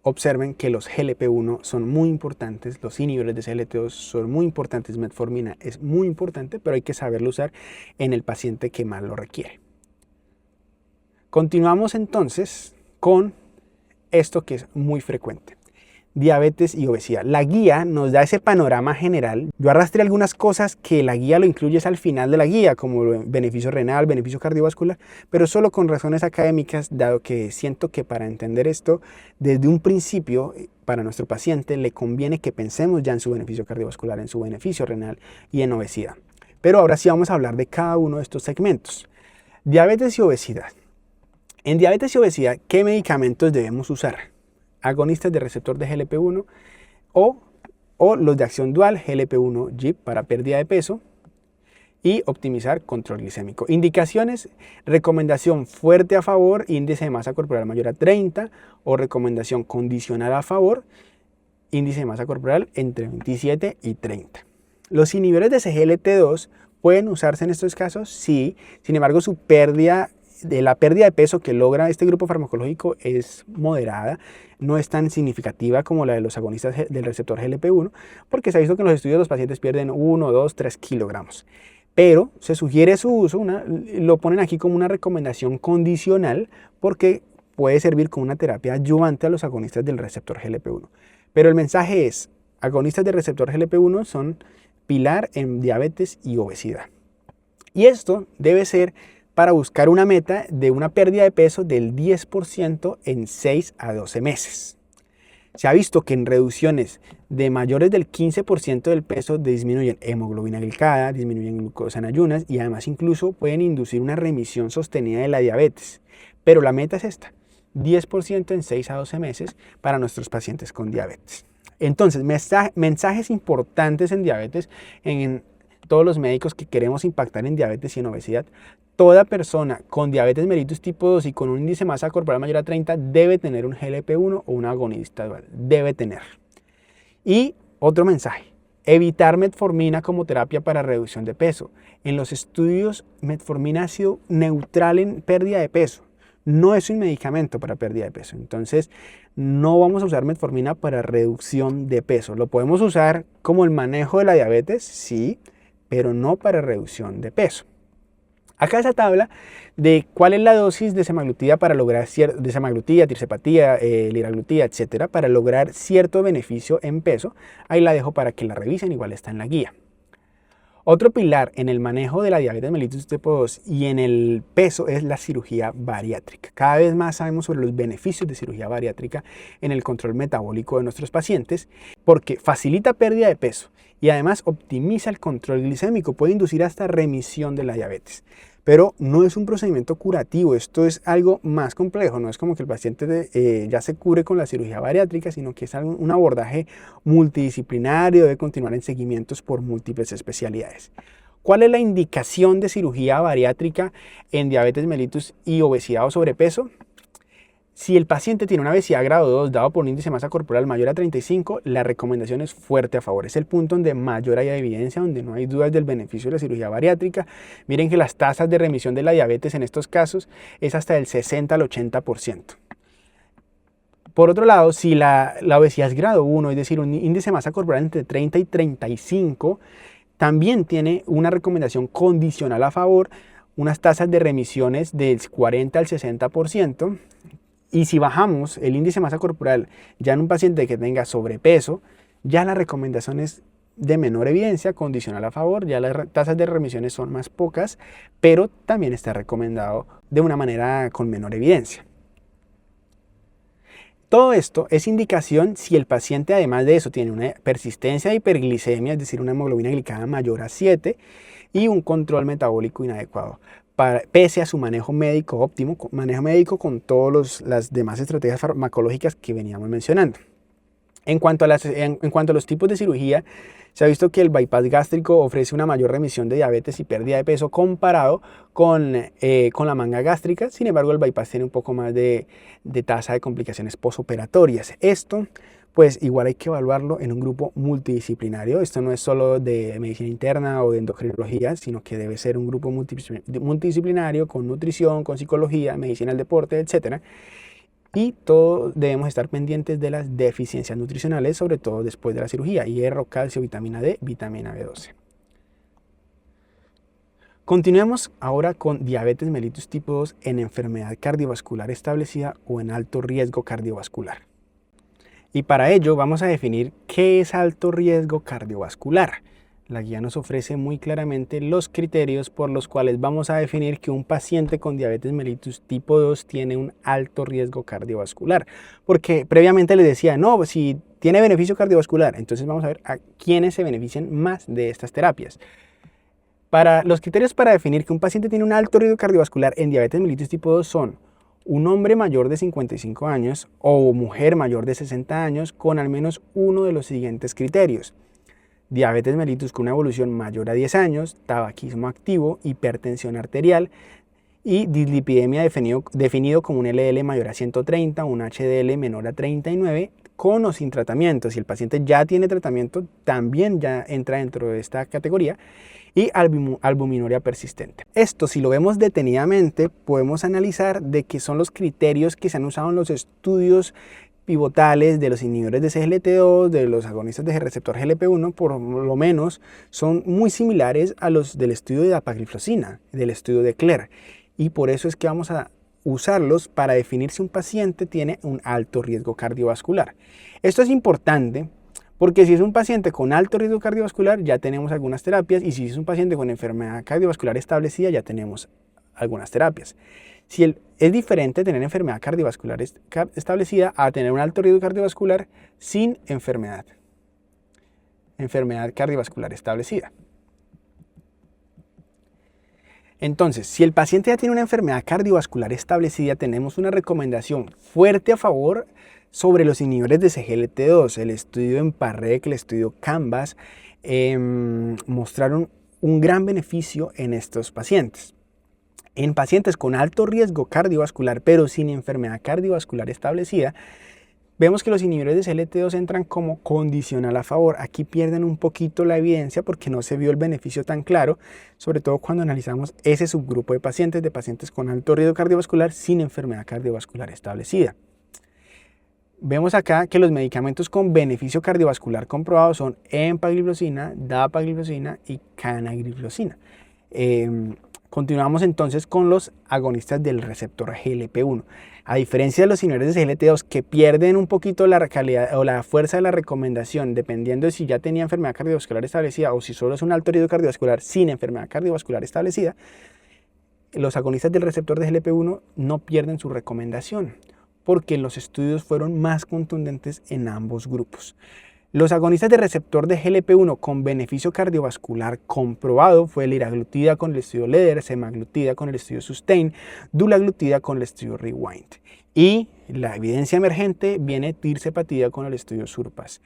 observen que los GLP-1 son muy importantes, los inhibidores de SGLT2 son muy importantes, metformina es muy importante, pero hay que saberlo usar en el paciente que más lo requiere. Continuamos entonces con esto que es muy frecuente: diabetes y obesidad. La guía nos da ese panorama general. Yo arrastré algunas cosas que la guía lo incluye al final de la guía, como beneficio renal, beneficio cardiovascular, pero solo con razones académicas, dado que siento que para entender esto desde un principio, para nuestro paciente le conviene que pensemos ya en su beneficio cardiovascular, en su beneficio renal y en obesidad. Pero ahora sí vamos a hablar de cada uno de estos segmentos. Diabetes y obesidad. En diabetes y obesidad, ¿qué medicamentos debemos usar? Agonistas de receptor de GLP-1 o los de acción dual GLP-1/GIP para pérdida de peso y optimizar control glicémico. Indicaciones: recomendación fuerte a favor, índice de masa corporal mayor a 30, o recomendación condicional a favor, índice de masa corporal entre 27 y 30. Los inhibidores de SGLT2 pueden usarse en estos casos, sí. Sin embargo, la pérdida de peso que logra este grupo farmacológico es moderada, no es tan significativa como la de los agonistas del receptor GLP-1, porque se ha visto que en los estudios los pacientes pierden 1, 2, 3 kilogramos. Pero se sugiere su uso, lo ponen aquí como una recomendación condicional, porque puede servir como una terapia adyuvante a los agonistas del receptor GLP-1. Pero el mensaje es: agonistas del receptor GLP-1 son pilar en diabetes y obesidad. Y esto debe ser para buscar una meta de una pérdida de peso del 10% en 6 a 12 meses. Se ha visto que en reducciones de mayores del 15% del peso disminuyen hemoglobina glicada, disminuyen glucosa en ayunas y además incluso pueden inducir una remisión sostenida de la diabetes. Pero la meta es esta: 10% en 6 a 12 meses para nuestros pacientes con diabetes. Entonces, mensajes importantes en diabetes, en todos los médicos que queremos impactar en diabetes y en obesidad: toda persona con diabetes mellitus tipo 2 y con un índice de masa corporal mayor a 30 debe tener un GLP-1 o un agonista dual, debe tener. Y otro mensaje: evitar metformina como terapia para reducción de peso. En los estudios, metformina ha sido neutral en pérdida de peso. No es un medicamento para pérdida de peso. Entonces, no vamos a usar metformina para reducción de peso. Lo podemos usar como el manejo de la diabetes, sí, pero no para reducción de peso. Acá esa tabla de cuál es la dosis de semaglutida para lograr de semaglutida, tirzepatida, liraglutida, etcétera, para lograr cierto beneficio en peso. Ahí la dejo para que la revisen, igual está en la guía. Otro pilar en el manejo de la diabetes mellitus tipo 2 y en el peso es la cirugía bariátrica. Cada vez más sabemos sobre los beneficios de cirugía bariátrica en el control metabólico de nuestros pacientes porque facilita pérdida de peso y además optimiza el control glicémico, puede inducir hasta remisión de la diabetes. Pero no es un procedimiento curativo, esto es algo más complejo, no es como que el paciente ya se cure con la cirugía bariátrica, sino que es un abordaje multidisciplinario, debe continuar en seguimientos por múltiples especialidades. ¿Cuál es la indicación de cirugía bariátrica en diabetes mellitus y obesidad o sobrepeso? Si el paciente tiene una obesidad grado 2 dado por un índice de masa corporal mayor a 35, la recomendación es fuerte a favor. Es el punto donde mayor hay evidencia, donde no hay dudas del beneficio de la cirugía bariátrica. Miren que las tasas de remisión de la diabetes en estos casos es hasta del 60 al 80%. Por otro lado, si la obesidad es grado 1, es decir, un índice de masa corporal entre 30 y 35, también tiene una recomendación condicional a favor, unas tasas de remisiones del 40 al 60%. Y si bajamos el índice de masa corporal ya en un paciente que tenga sobrepeso, ya la recomendación es de menor evidencia, condicional a favor, ya las tasas de remisiones son más pocas, pero también está recomendado de una manera con menor evidencia. Todo esto es indicación si el paciente además de eso tiene una persistencia de hiperglicemia, es decir, una hemoglobina glicada mayor a 7 y un control metabólico inadecuado. Pese a su manejo médico óptimo, manejo médico con todas las demás estrategias farmacológicas que veníamos mencionando. En cuanto a los tipos de cirugía, se ha visto que el bypass gástrico ofrece una mayor remisión de diabetes y pérdida de peso comparado con la manga gástrica. Sin embargo, el bypass tiene un poco más de tasa de complicaciones posoperatorias. Esto, pues igual hay que evaluarlo en un grupo multidisciplinario. Esto no es solo de medicina interna o de endocrinología, sino que debe ser un grupo multidisciplinario con nutrición, con psicología, medicina del deporte, etc. Y todos debemos estar pendientes de las deficiencias nutricionales, sobre todo después de la cirugía: hierro, calcio, vitamina D, vitamina B12. Continuemos ahora con diabetes mellitus tipo 2 en enfermedad cardiovascular establecida o en alto riesgo cardiovascular. Y para ello vamos a definir qué es alto riesgo cardiovascular. La guía nos ofrece muy claramente los criterios por los cuales vamos a definir que un paciente con diabetes mellitus tipo 2 tiene un alto riesgo cardiovascular. Porque previamente les decía, no, si tiene beneficio cardiovascular, entonces vamos a ver a quiénes se benefician más de estas terapias. Los criterios para definir que un paciente tiene un alto riesgo cardiovascular en diabetes mellitus tipo 2 son un hombre mayor de 55 años o mujer mayor de 60 años con al menos uno de los siguientes criterios: diabetes mellitus con una evolución mayor a 10 años, tabaquismo activo, hipertensión arterial y dislipidemia definido como un LDL mayor a 130, un HDL menor a 39, con o sin tratamiento. Si el paciente ya tiene tratamiento, también ya entra dentro de esta categoría. Y albuminuria persistente. Esto, si lo vemos detenidamente, podemos analizar de qué son los criterios que se han usado en los estudios pivotales de los inhibidores de SGLT2, de los agonistas de receptor GLP-1, por lo menos son muy similares a los del estudio de dapagliflozina, del estudio de CLER. Y por eso es que vamos a usarlos para definir si un paciente tiene un alto riesgo cardiovascular. Esto es importante porque si es un paciente con alto riesgo cardiovascular ya tenemos algunas terapias, y si es un paciente con enfermedad cardiovascular establecida ya tenemos algunas terapias. Es diferente tener enfermedad cardiovascular establecida a tener un alto riesgo cardiovascular sin enfermedad cardiovascular establecida. Entonces, si el paciente ya tiene una enfermedad cardiovascular establecida, tenemos una recomendación fuerte a favor sobre los inhibidores de SGLT2. El estudio EMPA-REC, el estudio CANVAS, mostraron un gran beneficio en estos pacientes. En pacientes con alto riesgo cardiovascular, pero sin enfermedad cardiovascular establecida, vemos que los inhibidores de SGLT2 entran como condicional a favor. Aquí pierden un poquito la evidencia porque no se vio el beneficio tan claro, sobre todo cuando analizamos ese subgrupo de pacientes con alto riesgo cardiovascular sin enfermedad cardiovascular establecida. Vemos acá que los medicamentos con beneficio cardiovascular comprobado son empagliflozina, dapagliflozina y canagliflozina. Continuamos entonces con los agonistas del receptor GLP-1. A diferencia de los inhibidores de SGLT2 que pierden un poquito la calidad o la fuerza de la recomendación dependiendo de si ya tenía enfermedad cardiovascular establecida o si solo es un alto riesgo cardiovascular sin enfermedad cardiovascular establecida, los agonistas del receptor de GLP-1 no pierden su recomendación porque los estudios fueron más contundentes en ambos grupos. Los agonistas de receptor de GLP-1 con beneficio cardiovascular comprobado fue liraglutida con el estudio LEADER, semaglutida con el estudio SUSTAIN, dulaglutida con el estudio REWIND. Y la evidencia emergente viene tirzepatida con el estudio SURPASS.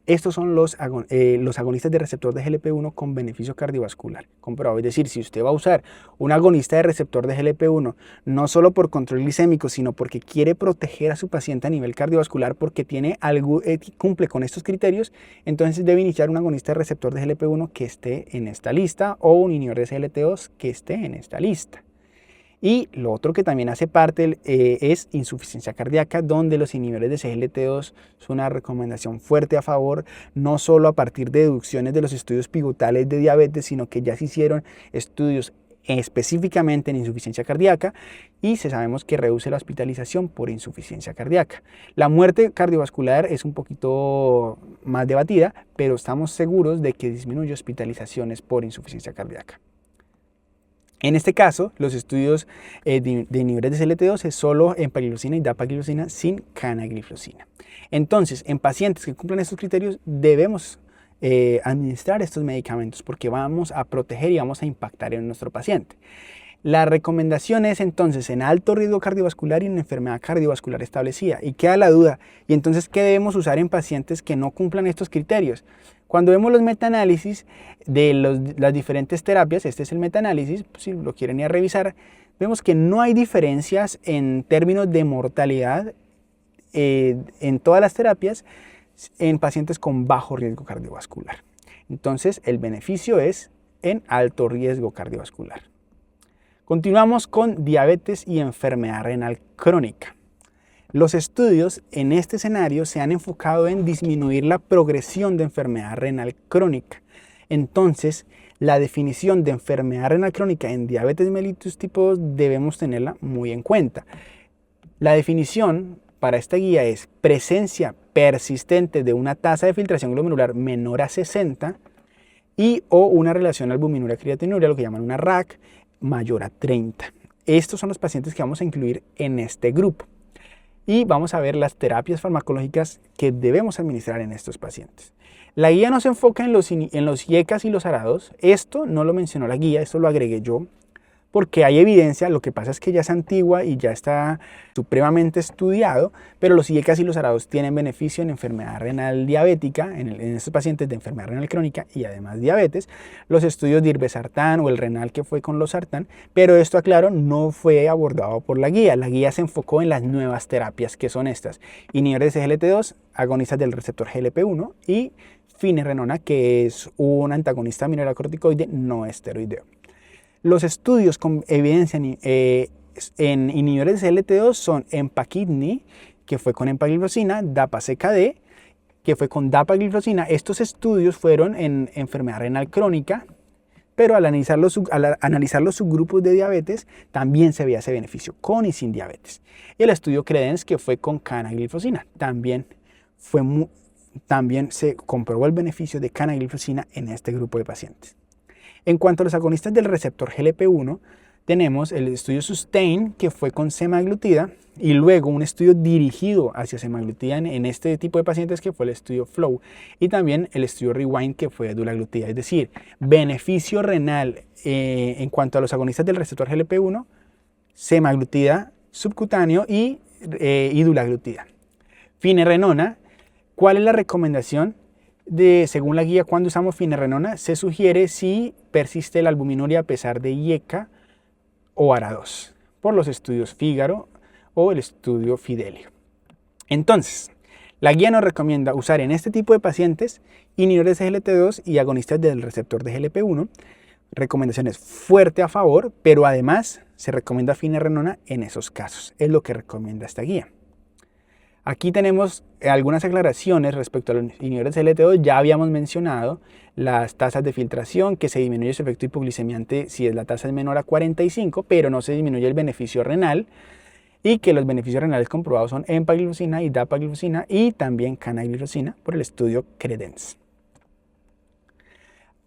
Estos son los agonistas de receptor de GLP-1 con beneficio cardiovascular comprobado. Es decir, si usted va a usar un agonista de receptor de GLP-1 no solo por control glicémico, sino porque quiere proteger a su paciente a nivel cardiovascular porque tiene algo, cumple con estos criterios, entonces debe iniciar un agonista de receptor de GLP-1 que esté en esta lista o un inhibidor de SGLT2 que esté en esta lista. Y lo otro que también hace parte es insuficiencia cardíaca, donde los inhibidores de SGLT2 son una recomendación fuerte a favor, no solo a partir de deducciones de los estudios pivotales de diabetes, sino que ya se hicieron estudios específicamente en insuficiencia cardíaca y sabemos que reduce la hospitalización por insuficiencia cardíaca. La muerte cardiovascular es un poquito más debatida, pero estamos seguros de que disminuye hospitalizaciones por insuficiencia cardíaca. En este caso, los estudios de inhibidores de SGLT2 es solo empagliflozina y dapagliflozina sin canagliflozina. Entonces, en pacientes que cumplan estos criterios, debemos administrar estos medicamentos porque vamos a proteger y vamos a impactar en nuestro paciente. La recomendación es entonces en alto riesgo cardiovascular y en enfermedad cardiovascular establecida. Y queda la duda, ¿y entonces qué debemos usar en pacientes que no cumplan estos criterios? Cuando vemos los metaanálisis de las diferentes terapias, este es el metaanálisis, si lo quieren ir a revisar, vemos que no hay diferencias en términos de mortalidad en todas las terapias en pacientes con bajo riesgo cardiovascular. Entonces, el beneficio es en alto riesgo cardiovascular. Continuamos con diabetes y enfermedad renal crónica. Los estudios en este escenario se han enfocado en disminuir la progresión de enfermedad renal crónica. Entonces, la definición de enfermedad renal crónica en diabetes mellitus tipo 2 debemos tenerla muy en cuenta. La definición para esta guía es presencia persistente de una tasa de filtración glomerular menor a 60 y o una relación albuminuria-creatinúria, lo que llaman una RAC, mayor a 30. Estos son los pacientes que vamos a incluir en este grupo. Y vamos a ver las terapias farmacológicas que debemos administrar en estos pacientes. La guía no se enfoca en los IECAs y los ARA2. Esto no lo mencionó la guía, esto lo agregué yo, porque hay evidencia, lo que pasa es que ya es antigua y ya está supremamente estudiado, pero los IECAs y los ARA2 tienen beneficio en enfermedad renal diabética, en estos pacientes de enfermedad renal crónica y además diabetes, los estudios de irbesartán o el renal que fue con los sartán, pero esto, aclaro, no fue abordado por la guía se enfocó en las nuevas terapias que son estas, inhibidores de SGLT2, agonistas del receptor GLP-1 y finerenona, que es un antagonista mineralocorticoide no esteroideo. Los estudios con evidencia en inhibidores de SGLT2 son EMPA-KIDNEY, que fue con empagliflozina, DAPA-CKD, que fue con dapagliflozina. Estos estudios fueron en enfermedad renal crónica, pero al analizar los subgrupos de diabetes, también se veía ese beneficio con y sin diabetes. Y el estudio CREDENCE, que fue con canagliflozina, también se comprobó el beneficio de canagliflozina en este grupo de pacientes. En cuanto a los agonistas del receptor GLP-1, tenemos el estudio SUSTAIN, que fue con semaglutida, y luego un estudio dirigido hacia semaglutida en este tipo de pacientes, que fue el estudio FLOW, y también el estudio REWIND, que fue dulaglutida. Es decir, beneficio renal en cuanto a los agonistas del receptor GLP-1, semaglutida subcutáneo y dulaglutida. Finerenona, ¿cuál es la recomendación? Según la guía, cuando usamos finerenona, se sugiere si persiste la albuminuria a pesar de IECA o ARA2, por los estudios Fígaro o el estudio Fidelio. Entonces, la guía nos recomienda usar en este tipo de pacientes inhibidores de SGLT2 y agonistas del receptor de GLP-1. Recomendaciones fuerte a favor, pero además se recomienda finerenona en esos casos. Es lo que recomienda esta guía. Aquí tenemos algunas aclaraciones respecto a los inhibidores de SGLT2. Ya habíamos mencionado las tasas de filtración, que se disminuye su efecto hipoglicemiante si la tasa es menor a 45, pero no se disminuye el beneficio renal, y que los beneficios renales comprobados son empagliflozina y dapagliflozina y también canagliflozina por el estudio CREDENCE.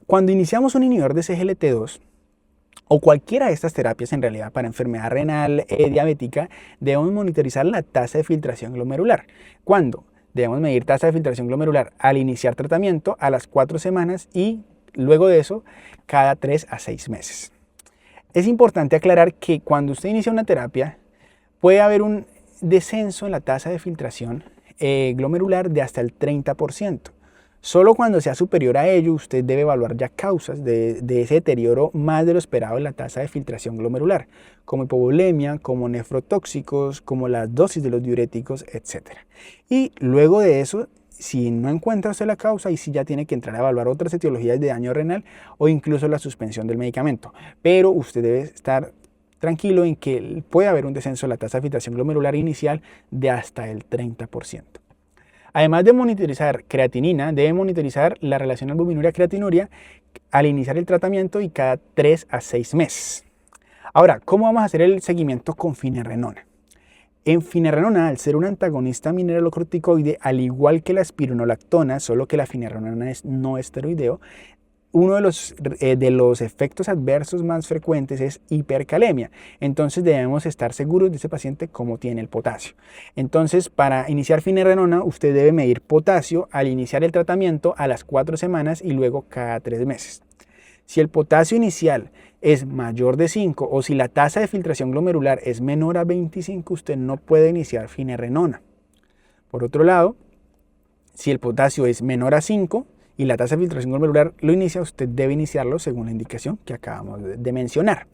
Cuando iniciamos un inhibidor de SGLT2 o cualquiera de estas terapias en realidad para enfermedad renal diabética, debemos monitorizar la tasa de filtración glomerular. ¿Cuándo? Debemos medir tasa de filtración glomerular al iniciar tratamiento, a las 4 semanas y luego de eso cada 3 a 6 meses. Es importante aclarar que cuando usted inicia una terapia puede haber un descenso en la tasa de filtración glomerular de hasta el 30%. Solo cuando sea superior a ello, usted debe evaluar ya causas de ese deterioro más de lo esperado en la tasa de filtración glomerular, como hipovolemia, como nefrotóxicos, como las dosis de los diuréticos, etc. Y luego de eso, si no encuentra usted la causa, y si ya tiene que entrar a evaluar otras etiologías de daño renal o incluso la suspensión del medicamento. Pero usted debe estar tranquilo en que puede haber un descenso en la tasa de filtración glomerular inicial de hasta el 30%. Además de monitorizar creatinina, debe monitorizar la relación albuminuria-creatinuria al iniciar el tratamiento y cada 3 a 6 meses. Ahora, ¿cómo vamos a hacer el seguimiento con finerenona? En finerenona, al ser un antagonista mineralocorticoide, al igual que la espironolactona, solo que la finerenona es no esteroideo, uno de los efectos adversos más frecuentes es hipercalemia. Entonces debemos estar seguros de ese paciente cómo tiene el potasio. Entonces, para iniciar finerenona, usted debe medir potasio al iniciar el tratamiento a las 4 semanas y luego cada 3 meses. Si el potasio inicial es mayor de 5 o si la tasa de filtración glomerular es menor a 25, usted no puede iniciar finerenona. Por otro lado, si el potasio es menor a 5, y la tasa de filtración glomerular lo inicia, usted debe iniciarlo según la indicación que acabamos de mencionar.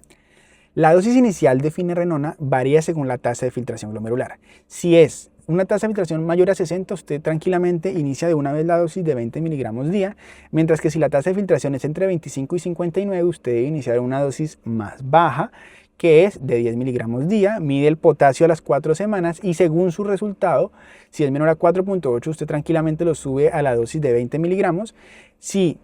La dosis inicial de finerenona varía según la tasa de filtración glomerular. Si es una tasa de filtración mayor a 60, usted tranquilamente inicia de una vez la dosis de 20 miligramos día, mientras que si la tasa de filtración es entre 25 y 59, usted debe iniciar una dosis más baja, que es de 10 miligramos día, mide el potasio a las 4 semanas y según su resultado, si es menor a 4.8, usted tranquilamente lo sube a la dosis de 20 miligramos. Si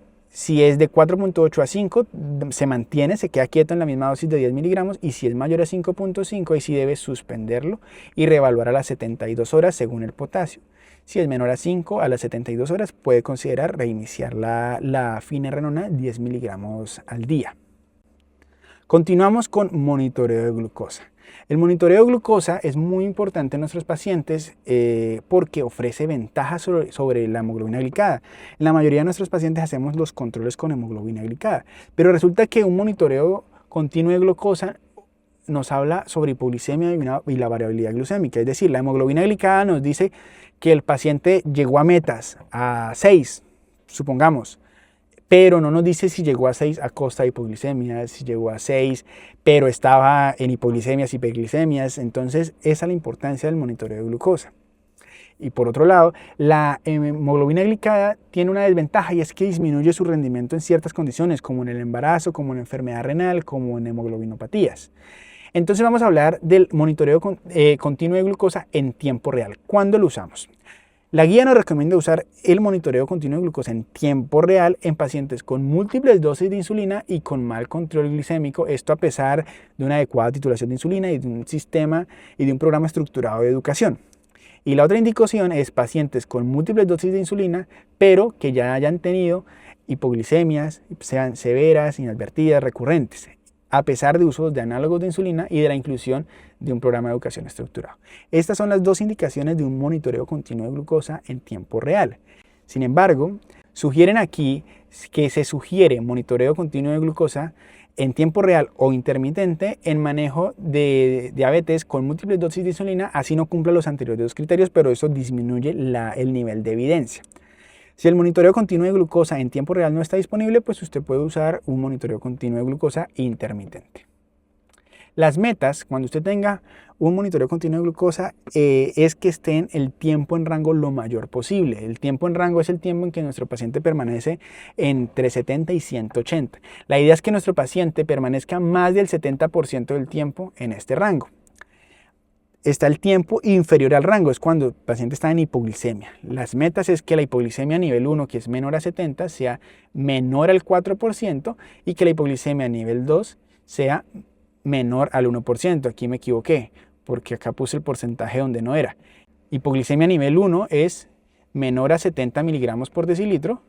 es de 4.8 a 5, se mantiene, se queda quieto en la misma dosis de 10 miligramos, y si es mayor a 5.5, ahí sí debe suspenderlo y reevaluar a las 72 horas según el potasio. Si es menor a 5, a las 72 horas puede considerar reiniciar la finerenona 10 miligramos al día. Continuamos con monitoreo de glucosa. El monitoreo de glucosa es muy importante en nuestros pacientes porque ofrece ventajas sobre la hemoglobina glicada. En la mayoría de nuestros pacientes hacemos los controles con hemoglobina glicada, pero resulta que un monitoreo continuo de glucosa nos habla sobre hipoglicemia y la variabilidad glucémica. Es decir, la hemoglobina glicada nos dice que el paciente llegó a metas, a 6, supongamos, pero no nos dice si llegó a 6 a costa de hipoglicemia, si llegó a 6, pero estaba en hipoglicemias, hiperglicemias. Entonces, esa es la importancia del monitoreo de glucosa. Y por otro lado, la hemoglobina glicada tiene una desventaja, y es que disminuye su rendimiento en ciertas condiciones, como en el embarazo, como en enfermedad renal, como en hemoglobinopatías. Entonces vamos a hablar del monitoreo continuo de glucosa en tiempo real. ¿Cuándo lo usamos? La guía nos recomienda usar el monitoreo continuo de glucosa en tiempo real en pacientes con múltiples dosis de insulina y con mal control glicémico, esto a pesar de una adecuada titulación de insulina y de un sistema y de un programa estructurado de educación. Y la otra indicación es pacientes con múltiples dosis de insulina, pero que ya hayan tenido hipoglicemias, sean severas, inadvertidas, recurrentes, a pesar de usos de análogos de insulina y de la inclusión de un programa de educación estructurado. Estas son las dos indicaciones de un monitoreo continuo de glucosa en tiempo real. Sin embargo, sugieren aquí que se sugiere monitoreo continuo de glucosa en tiempo real o intermitente en manejo de diabetes con múltiples dosis de insulina, así no cumpla los anteriores dos criterios, pero eso disminuye el nivel de evidencia. Si el monitoreo continuo de glucosa en tiempo real no está disponible, pues usted puede usar un monitoreo continuo de glucosa intermitente. Las metas, cuando usted tenga un monitoreo continuo de glucosa, es que esté en el tiempo en rango lo mayor posible. El tiempo en rango es el tiempo en que nuestro paciente permanece entre 70 y 180. La idea es que nuestro paciente permanezca más del 70% del tiempo en este rango. está el tiempo inferior al rango, es cuando el paciente está en hipoglicemia. Las metas es que la hipoglicemia a nivel 1, que es menor a 70, sea menor al 4% y que la hipoglicemia a nivel 2 sea menor al 1%. Aquí me equivoqué, porque acá puse el porcentaje donde no era. Hipoglicemia a nivel 1 es menor a 70 miligramos por decilitro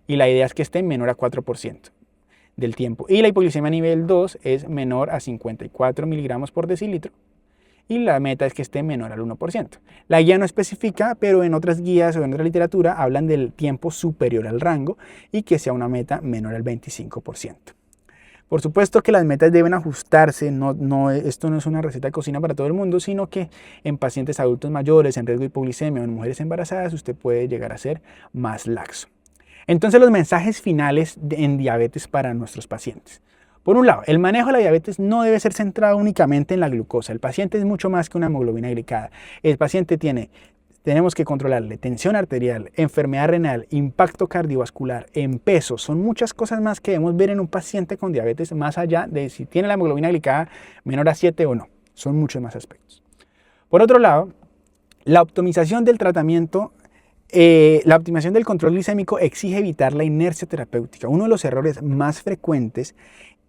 y la idea es que esté menor a 4% del tiempo. Y la hipoglicemia a nivel 2 es menor a 54 miligramos por decilitro y la meta es que esté menor al 1%. La guía no especifica, pero en otras guías o en otra literatura hablan del tiempo superior al rango y que sea una meta menor al 25%. Por supuesto que las metas deben ajustarse, esto no es una receta de cocina para todo el mundo, sino que en pacientes adultos mayores, en riesgo de hipoglicemia o en mujeres embarazadas, usted puede llegar a ser más laxo. Entonces, los mensajes finales en diabetes para nuestros pacientes. Por un lado, el manejo de la diabetes no debe ser centrado únicamente en la glucosa. El paciente es mucho más que una hemoglobina glicada. El paciente tenemos que controlarle tensión arterial, enfermedad renal, impacto cardiovascular, en peso. Son muchas cosas más que debemos ver en un paciente con diabetes, más allá de si tiene la hemoglobina glicada menor a 7 o no. Son muchos más aspectos. Por otro lado, la optimización del tratamiento, la optimización del control glicémico exige evitar la inercia terapéutica. Uno de los errores más frecuentes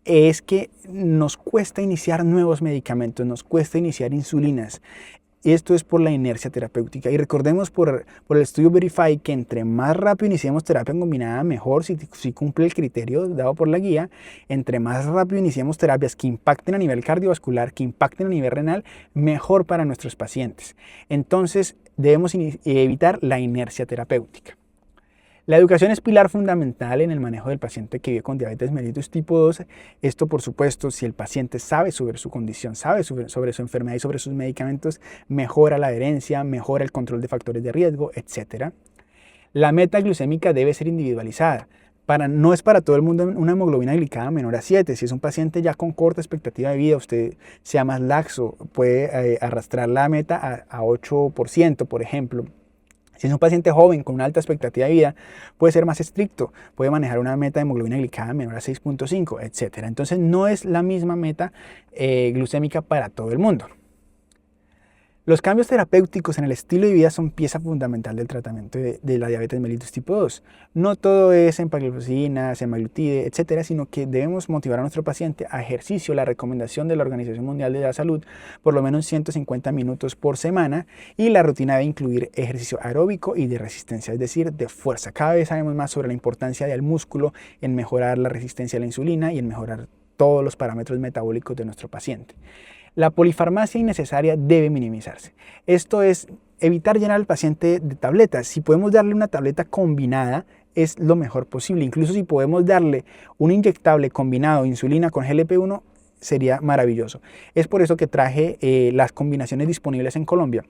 es que nos cuesta iniciar nuevos medicamentos, nos cuesta iniciar insulinas. Esto es por la inercia terapéutica. Y recordemos por el estudio Verify que entre más rápido iniciemos terapia combinada, mejor, si cumple el criterio dado por la guía. Entre más rápido iniciemos terapias que impacten a nivel cardiovascular, que impacten a nivel renal, mejor para nuestros pacientes. Entonces debemos evitar la inercia terapéutica. La educación es pilar fundamental en el manejo del paciente que vive con diabetes mellitus tipo 2. Esto, por supuesto, si el paciente sabe sobre su condición, sabe sobre su enfermedad y sobre sus medicamentos, mejora la adherencia, mejora el control de factores de riesgo, etc. La meta glucémica debe ser individualizada. No es para todo el mundo una hemoglobina glicada menor a 7. Si es un paciente ya con corta expectativa de vida, usted sea más laxo, puede arrastrar la meta a 8%, por ejemplo. Si es un paciente joven con una alta expectativa de vida, puede ser más estricto, puede manejar una meta de hemoglobina glicada menor a 6.5, etc. Entonces no es la misma meta glucémica para todo el mundo. Los cambios terapéuticos en el estilo de vida son pieza fundamental del tratamiento de la diabetes mellitus tipo 2. No todo es empagliflozina, semaglutide, etcétera, sino que debemos motivar a nuestro paciente a ejercicio. La recomendación de la Organización Mundial de la Salud, por lo menos 150 minutos por semana, y la rutina debe incluir ejercicio aeróbico y de resistencia, es decir, de fuerza. Cada vez sabemos más sobre la importancia del músculo en mejorar la resistencia a la insulina y en mejorar todos los parámetros metabólicos de nuestro paciente. La polifarmacia innecesaria debe minimizarse. Esto es evitar llenar al paciente de tabletas. Si podemos darle una tableta combinada, es lo mejor posible. Incluso si podemos darle un inyectable combinado, insulina con GLP-1, sería maravilloso. Es por eso que traje las combinaciones disponibles en Colombia.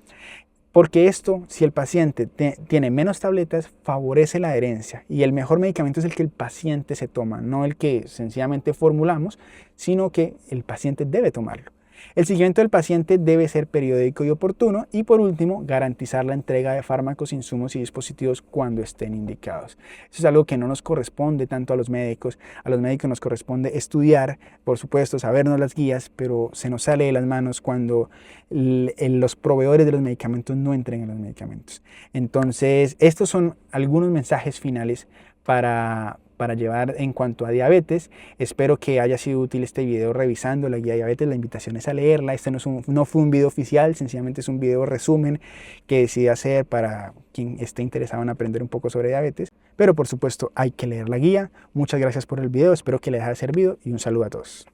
Porque esto, si el paciente tiene menos tabletas, favorece la adherencia. Y el mejor medicamento es el que el paciente se toma, no el que sencillamente formulamos, sino que el paciente debe tomarlo. El seguimiento del paciente debe ser periódico y oportuno y por último garantizar la entrega de fármacos, insumos y dispositivos cuando estén indicados. Eso es algo que no nos corresponde tanto a los médicos nos corresponde estudiar, por supuesto sabernos las guías, pero se nos sale de las manos cuando los proveedores de los medicamentos no entregan los medicamentos. Entonces estos son algunos mensajes finales para llevar en cuanto a diabetes. Espero que haya sido útil este video revisando la guía de diabetes. La invitación es a leerla. Este no fue un video oficial, sencillamente es un video resumen que decidí hacer para quien esté interesado en aprender un poco sobre diabetes. Pero por supuesto hay que leer la guía. Muchas gracias por el video, espero que les haya servido y un saludo a todos.